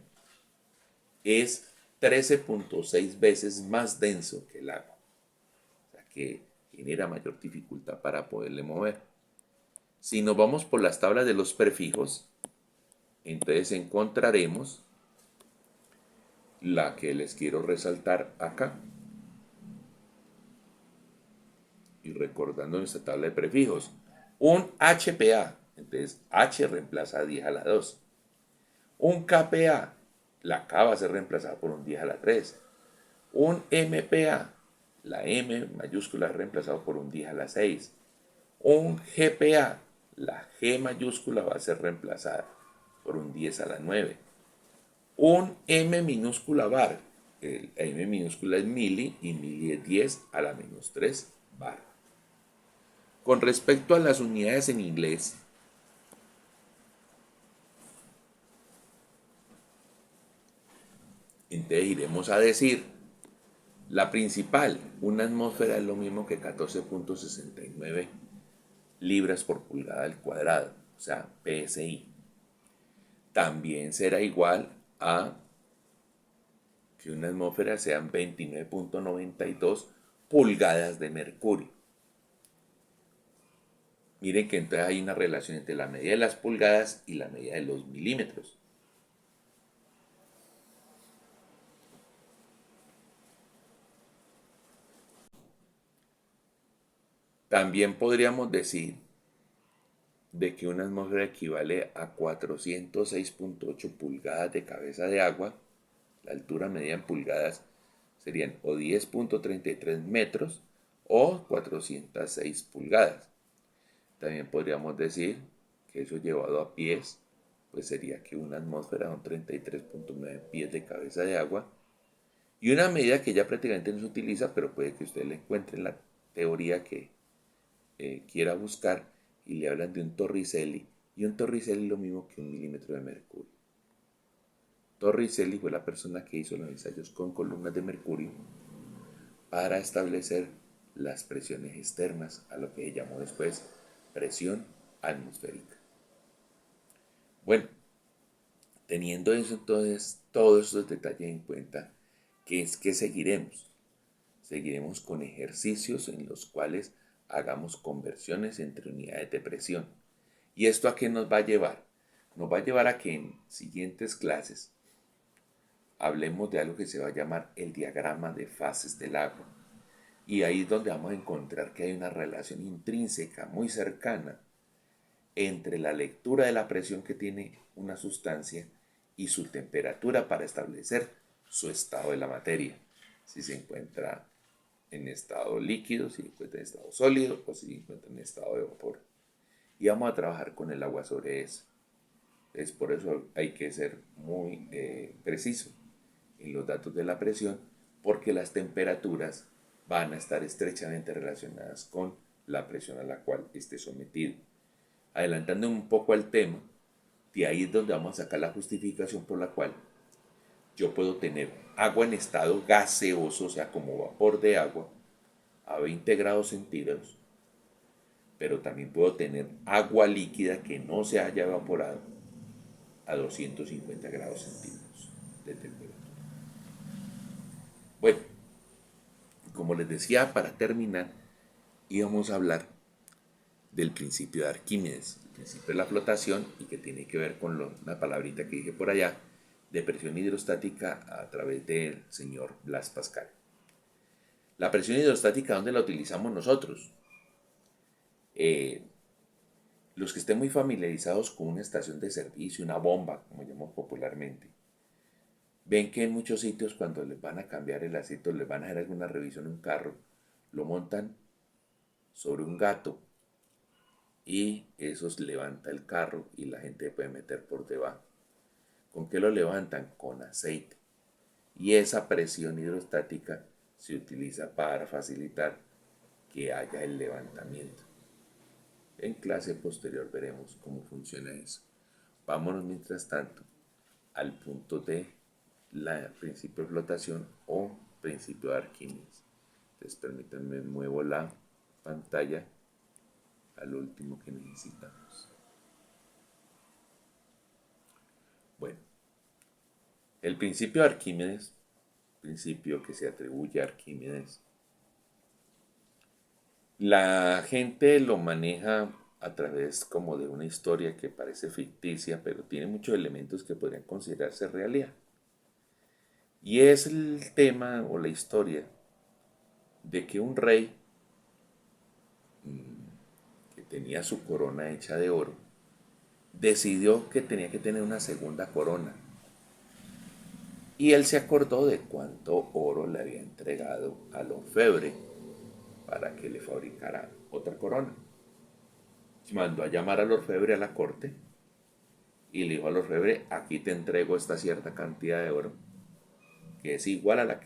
es 13.6 veces más denso que el agua. O sea que genera mayor dificultad para poderle mover. Si nos vamos por las tablas de los prefijos, entonces encontraremos la que les quiero resaltar acá. Y recordando nuestra tabla de prefijos, un HPA, entonces H reemplaza a 10 a la 2. Un KPA, la K va a ser reemplazada por un 10 a la 3. Un MPA, la M mayúscula es reemplazada por un 10 a la 6. Un GPA, la G mayúscula va a ser reemplazada por un 10 a la 9. Un M minúscula bar, el M minúscula es mili y mili es 10 a la menos 3 bar. Con respecto a las unidades en inglés, entonces iremos a decir, la principal, una atmósfera es lo mismo que 14.69 libras por pulgada al cuadrado, o sea, PSI. También será igual a que una atmósfera sean 29.92 pulgadas de mercurio. Miren que entonces hay una relación entre la medida de las pulgadas y la medida de los milímetros. También podríamos decir de que una atmósfera equivale a 406.8 pulgadas de cabeza de agua. La altura medida en pulgadas serían o 10.33 metros o 406 pulgadas. También podríamos decir que eso llevado a pies, pues sería que una atmósfera son 33.9 pies de cabeza de agua. Y una medida que ya prácticamente no se utiliza, pero puede que usted la encuentre teoría que quiera buscar y le hablan de un Torricelli, y un Torricelli es lo mismo que 1 milímetro de mercurio. Torricelli fue la persona que hizo los ensayos con columnas de mercurio para establecer las presiones externas, a lo que se llamó después presión atmosférica. Bueno, teniendo eso entonces, todos esos detalles en cuenta, ¿qué es que seguiremos? Seguiremos con ejercicios en los cuales hagamos conversiones entre unidades de presión. ¿Y esto a qué nos va a llevar? Nos va a llevar a que en siguientes clases hablemos de algo que se va a llamar el diagrama de fases del agua. Y ahí es donde vamos a encontrar que hay una relación intrínseca muy cercana entre la lectura de la presión que tiene una sustancia y su temperatura para establecer su estado de la materia. Si se encuentra en estado líquido, si se encuentra en estado sólido o si se encuentra en estado de vapor. Y vamos a trabajar con el agua sobre eso. Es por eso hay que ser muy preciso en los datos de la presión, porque las temperaturas van a estar estrechamente relacionadas con la presión a la cual esté sometido. Adelantando un poco al tema, de ahí es donde vamos a sacar la justificación por la cual yo puedo tener agua en estado gaseoso, o sea, como vapor de agua, a 20 grados centígrados, pero también puedo tener agua líquida que no se haya evaporado a 250 grados centígrados de temperatura. Bueno, como les decía, para terminar, íbamos a hablar del principio de Arquímedes, el principio de la flotación, y que tiene que ver con la palabrita que dije por allá, de presión hidrostática a través del señor Blas Pascal. La presión hidrostática, ¿dónde la utilizamos nosotros? Los que estén muy familiarizados con una estación de servicio, una bomba, como llamamos popularmente, ven que en muchos sitios cuando les van a cambiar el aceite, les van a hacer alguna revisión en un carro, lo montan sobre un gato y eso levanta el carro y la gente puede meter por debajo. ¿Con qué lo levantan? Con aceite. Y esa presión hidrostática se utiliza para facilitar que haya el levantamiento. En clase posterior veremos cómo funciona eso. Vámonos mientras tanto al punto de la principio de flotación o principio de Arquímedes. Entonces permítanme, muevo la pantalla al último que necesitamos. Bueno, el principio de Arquímedes, principio que se atribuye a Arquímedes, la gente lo maneja a través como de una historia que parece ficticia, pero tiene muchos elementos que podrían considerarse realidad. Y es el tema o la historia de que un rey que tenía su corona hecha de oro, decidió que tenía que tener una segunda corona. Y él se acordó de cuánto oro le había entregado al orfebre para que le fabricara otra corona. Mandó a llamar al orfebre a la corte y le dijo al orfebre: aquí te entrego esta cierta cantidad de oro, que es igual a la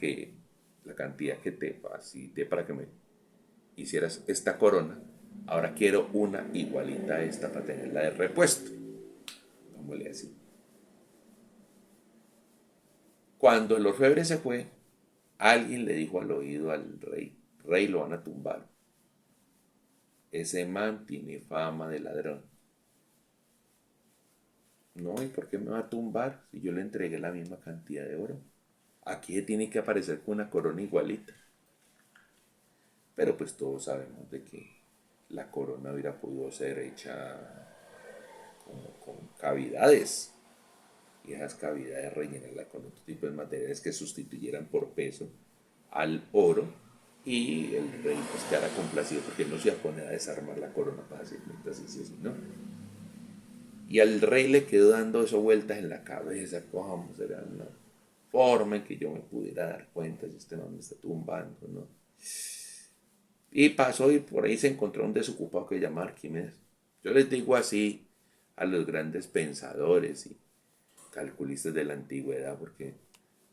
cantidad que te facilité para que me hicieras esta corona. Ahora quiero una igualita a esta para tenerla de repuesto. Como le decía. Cuando el orfebre se fue, alguien le dijo al oído al rey: rey, lo van a tumbar. Ese man tiene fama de ladrón. No, ¿y por qué me va a tumbar si yo le entregué la misma cantidad de oro? Aquí tiene que aparecer con una corona igualita. Pero pues todos sabemos de que la corona hubiera podido ser hecha con cavidades. Y esas cavidades rellenarlas con otro tipo de materiales que sustituyeran por peso al oro, y el rey pues quedara complacido porque no se iba a poner a desarmar la corona fácilmente, así, ¿no? Y al rey le quedó dando eso vueltas en la cabeza: cómo será una forma en que yo me pudiera dar cuenta si este no me está tumbando, ¿no? Y pasó y por ahí se encontró un desocupado que se llama Arquímedes. Yo les digo así a los grandes pensadores y calculistas de la antigüedad, porque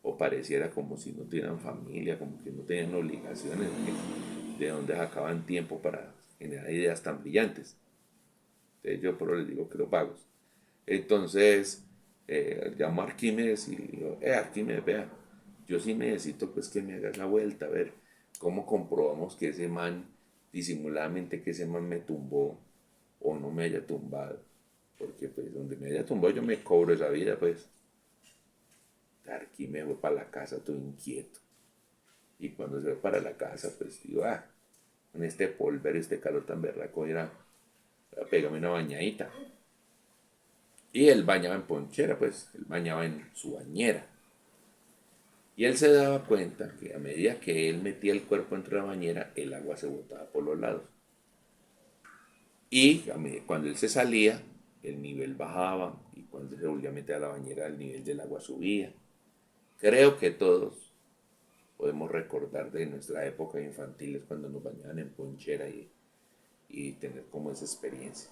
o pareciera como si no tuvieran familia, como que no tenían obligaciones, de dónde sacaban tiempo para generar ideas tan brillantes. Entonces yo por eso les digo que los vagos. Entonces llamo a Arquímedes y le digo, Arquímedes, vea, yo sí necesito pues que me haga esa vuelta, a ver cómo comprobamos que ese man, disimuladamente que ese man me tumbó o no me haya tumbado. Porque pues donde me haya tumbado yo me cobro esa vida, pues. Arquímedes fue para la casa todo inquieto. Y cuando se fue para la casa, pues digo, con este polver, este calor tan berraco, era, pégame una bañadita. Y él bañaba en ponchera, pues, él bañaba en su bañera. Y él se daba cuenta que a medida que él metía el cuerpo entre la bañera, el agua se botaba por los lados. Y cuando él se salía, el nivel bajaba. Y cuando se volvía a meter a la bañera, el nivel del agua subía. Creo que todos podemos recordar de nuestra época infantiles cuando nos bañaban en ponchera y tener como esa experiencia.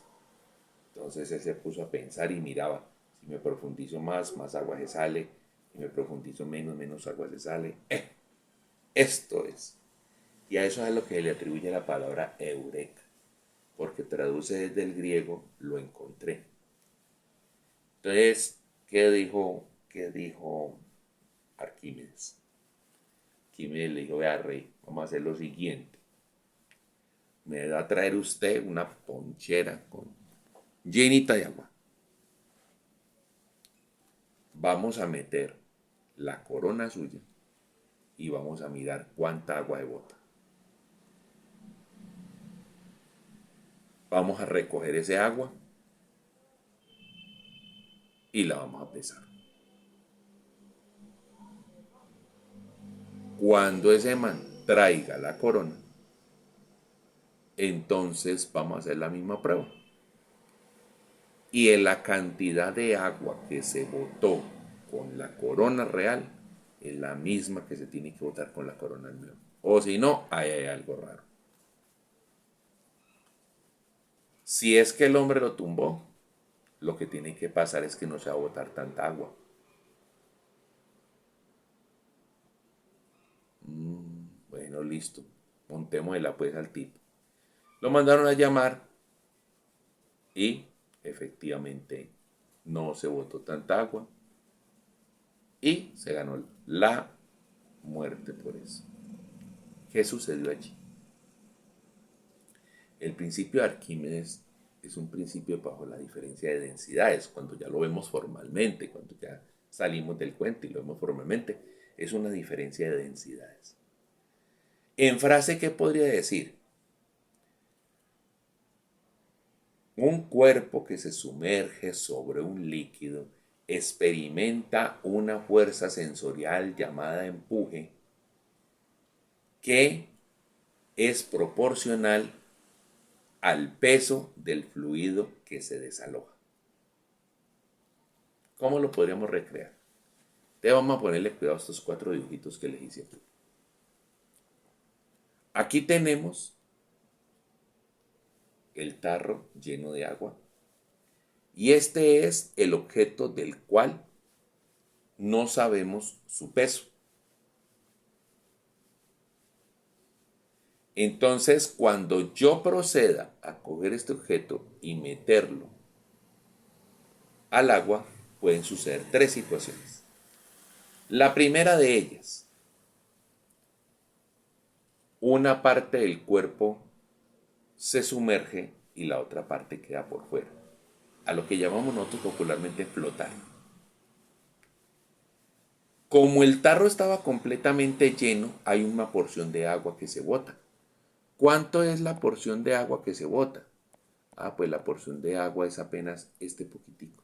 Entonces él se puso a pensar y miraba, si me profundizo más, más agua se sale, si me profundizo menos, menos agua se sale. Esto es. Y a eso es a lo que le atribuye la palabra eureka, porque traduce desde el griego lo encontré. Entonces, ¿qué dijo Arquímedes? Arquímedes le dijo, vea rey, vamos a hacer lo siguiente. Me va a traer usted una ponchera llenita de agua. Vamos a meter la corona suya y vamos a mirar cuánta agua de bota. Vamos a recoger ese agua y la vamos a pesar. Cuando ese man traiga la corona, entonces vamos a hacer la misma prueba. Y en la cantidad de agua que se botó con la corona real es la misma que se tiene que botar con la corona nueva. O si no, ahí hay algo raro. Si es que el hombre lo tumbó, lo que tiene que pasar es que no se va a botar tanta agua. Bueno, listo. Montémosla pues al tipo. Lo mandaron a llamar y efectivamente no se botó tanta agua y se ganó la muerte por eso. ¿Qué sucedió allí? El principio de Arquímedes es un principio bajo la diferencia de densidades. Cuando ya lo vemos formalmente, cuando ya salimos del cuento y lo vemos formalmente, es una diferencia de densidades. En frase, ¿qué podría decir? Un cuerpo que se sumerge sobre un líquido experimenta una fuerza sensorial llamada empuje que es proporcional al peso del fluido que se desaloja. ¿Cómo lo podríamos recrear? Te vamos a ponerle cuidado a estos 4 dibujitos que les hice aquí. Aquí tenemos el tarro lleno de agua y este es el objeto del cual no sabemos su peso. Entonces, cuando yo proceda a coger este objeto y meterlo al agua, pueden suceder 3 situaciones. La primera de ellas, una parte del cuerpo se sumerge y la otra parte queda por fuera, a lo que llamamos nosotros popularmente flotar. Como el tarro estaba completamente lleno, hay una porción de agua que se bota. ¿Cuánto es la porción de agua que se bota? Pues la porción de agua es apenas este poquitico.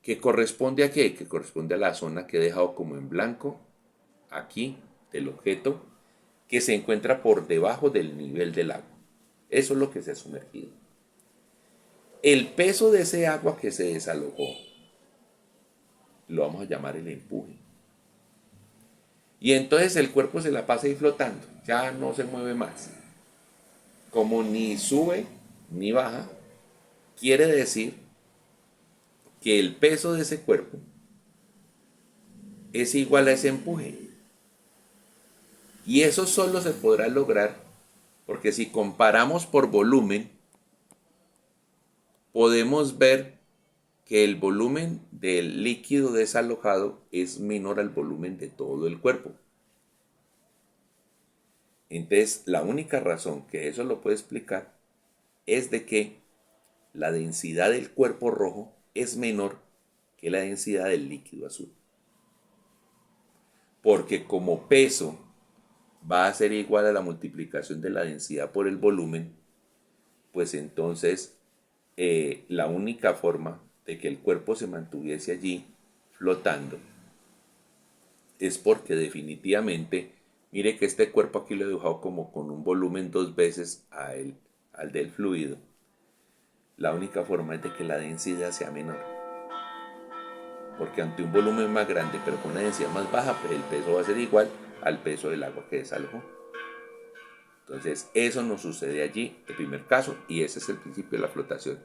¿Qué corresponde a qué? Que corresponde a la zona que he dejado como en blanco, aquí, del objeto, que se encuentra por debajo del nivel del agua. Eso es lo que se ha sumergido. El peso de ese agua que se desalojó lo vamos a llamar el empuje. Y entonces el cuerpo se la pasa ahí flotando, ya no se mueve más. Como ni sube ni baja, quiere decir que el peso de ese cuerpo es igual a ese empuje. Y eso solo se podrá lograr porque si comparamos por volumen, podemos ver que el volumen del líquido desalojado es menor al volumen de todo el cuerpo. Entonces, la única razón que eso lo puede explicar es de que la densidad del cuerpo rojo es menor que la densidad del líquido azul. Porque como peso va a ser igual a la multiplicación de la densidad por el volumen, pues entonces la única forma de que el cuerpo se mantuviese allí flotando es porque definitivamente, mire que este cuerpo aquí lo he dibujado como con un volumen 2 veces al del fluido. La única forma es de que la densidad sea menor. Porque ante un volumen más grande pero con una densidad más baja, pues el peso va a ser igual al peso del agua que desalojó. Entonces eso nos sucede allí, el primer caso, y ese es el principio de la flotación.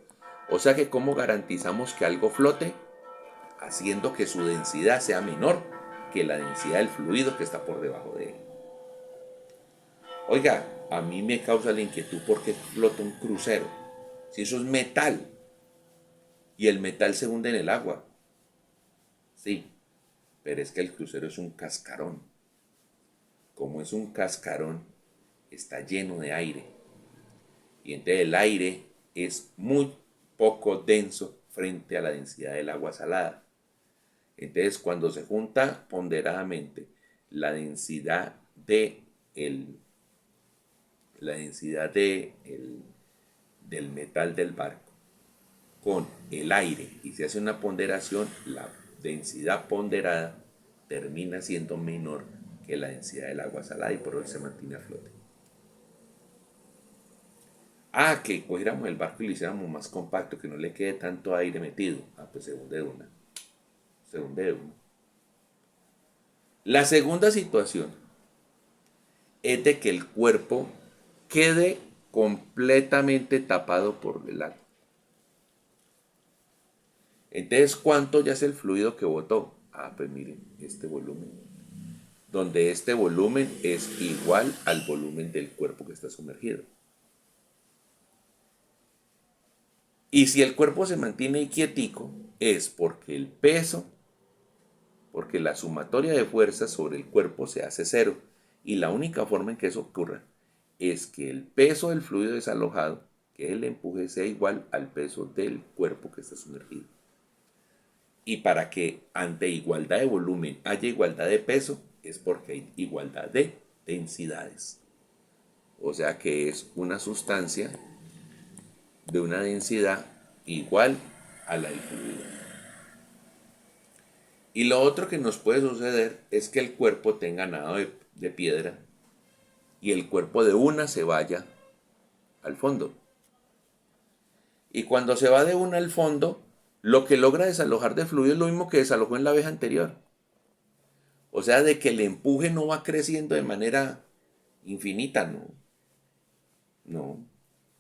O sea que ¿cómo garantizamos que algo flote? Haciendo que su densidad sea menor que la densidad del fluido que está por debajo de él. Oiga, a mí me causa la inquietud por qué flota un crucero. Si eso es metal y el metal se hunde en el agua. Sí, pero es que el crucero es un cascarón. Como es un cascarón, está lleno de aire. Y entonces el aire es muy poco denso frente a la densidad del agua salada. Entonces cuando se junta ponderadamente la densidad de el, la densidad del metal del barco con el aire y se hace una ponderación, la densidad ponderada termina siendo menor que la densidad del agua salada y por eso se mantiene a flote. Ah, que cogiéramos el barco y lo hiciéramos más compacto, que no le quede tanto aire metido. Ah, pues se hunde de una. Se hunde de una. La segunda situación es de que el cuerpo quede completamente tapado por el agua. Entonces, ¿cuánto ya es el fluido que botó? Ah, pues miren, este volumen. Donde este volumen es igual al volumen del cuerpo que está sumergido. Y si el cuerpo se mantiene quietico, es porque el peso, porque la sumatoria de fuerzas sobre el cuerpo se hace cero. Y la única forma en que eso ocurra es que el peso del fluido desalojado, que es el empuje, sea igual al peso del cuerpo que está sumergido. Y para que ante igualdad de volumen haya igualdad de peso, es porque hay igualdad de densidades. O sea que es una sustancia de una densidad igual a la del fluido. Y lo otro que nos puede suceder es que el cuerpo tenga nado de piedra y el cuerpo de una se vaya al fondo. Y cuando se va de una al fondo, lo que logra desalojar de fluido es lo mismo que desalojó en la vez anterior. O sea, de que el empuje no va creciendo de manera infinita, no. No.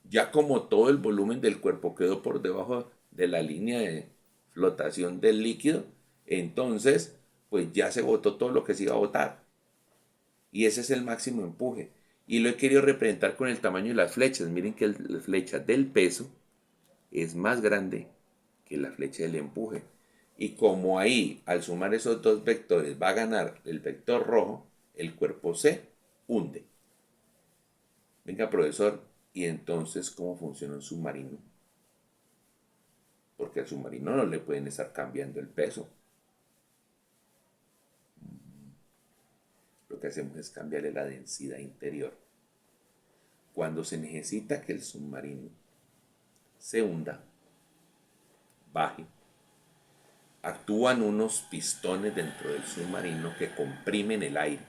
Ya como todo el volumen del cuerpo quedó por debajo de la línea de flotación del líquido, entonces, pues ya se botó todo lo que se iba a botar. Y ese es el máximo empuje. Y lo he querido representar con el tamaño de las flechas. Miren que la flecha del peso es más grande que la flecha del empuje. Y como ahí, al sumar esos dos vectores, va a ganar el vector rojo, el cuerpo se hunde. Venga, profesor, ¿y entonces cómo funciona un submarino? Porque al submarino no le pueden estar cambiando el peso. Lo que hacemos es cambiarle la densidad interior. Cuando se necesita que el submarino se hunda, baje, actúan unos pistones dentro del submarino que comprimen el aire.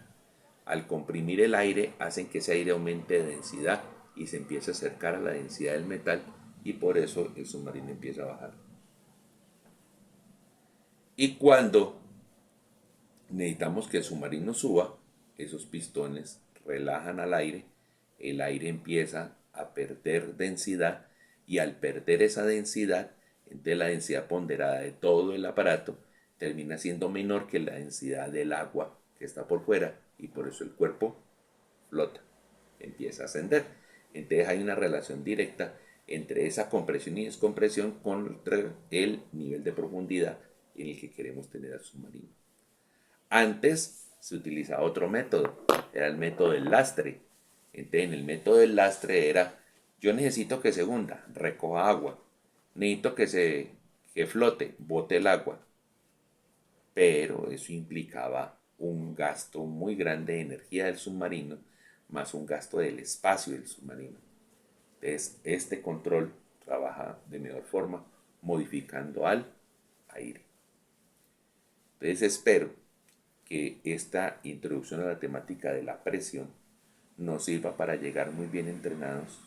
Al comprimir el aire hacen que ese aire aumente de densidad y se empiece a acercar a la densidad del metal y por eso el submarino empieza a bajar. Y cuando necesitamos que el submarino suba, esos pistones relajan al aire, el aire empieza a perder densidad y al perder esa densidad, entonces la densidad ponderada de todo el aparato termina siendo menor que la densidad del agua que está por fuera y por eso el cuerpo flota, empieza a ascender. Entonces hay una relación directa entre esa compresión y descompresión contra el nivel de profundidad en el que queremos tener al submarino. Antes se utilizaba otro método, era el método del lastre. Entonces en el método del lastre era, yo necesito que se hunda, recoja agua, necesito que flote, bote el agua, pero eso implicaba un gasto muy grande de energía del submarino, más un gasto del espacio del submarino. Entonces, este control trabaja de mejor forma modificando al aire. Entonces, espero que esta introducción a la temática de la presión nos sirva para llegar muy bien entrenados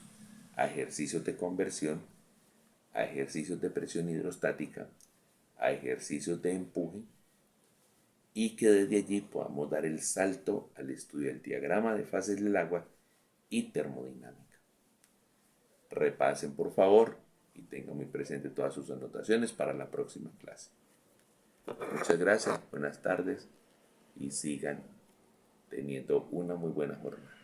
a ejercicios de conversión, a ejercicios de presión hidrostática, a ejercicios de empuje, y que desde allí podamos dar el salto al estudio del diagrama de fases del agua y termodinámica. Repasen por favor y tengan muy presente todas sus anotaciones para la próxima clase. Muchas gracias, buenas tardes y sigan teniendo una muy buena jornada.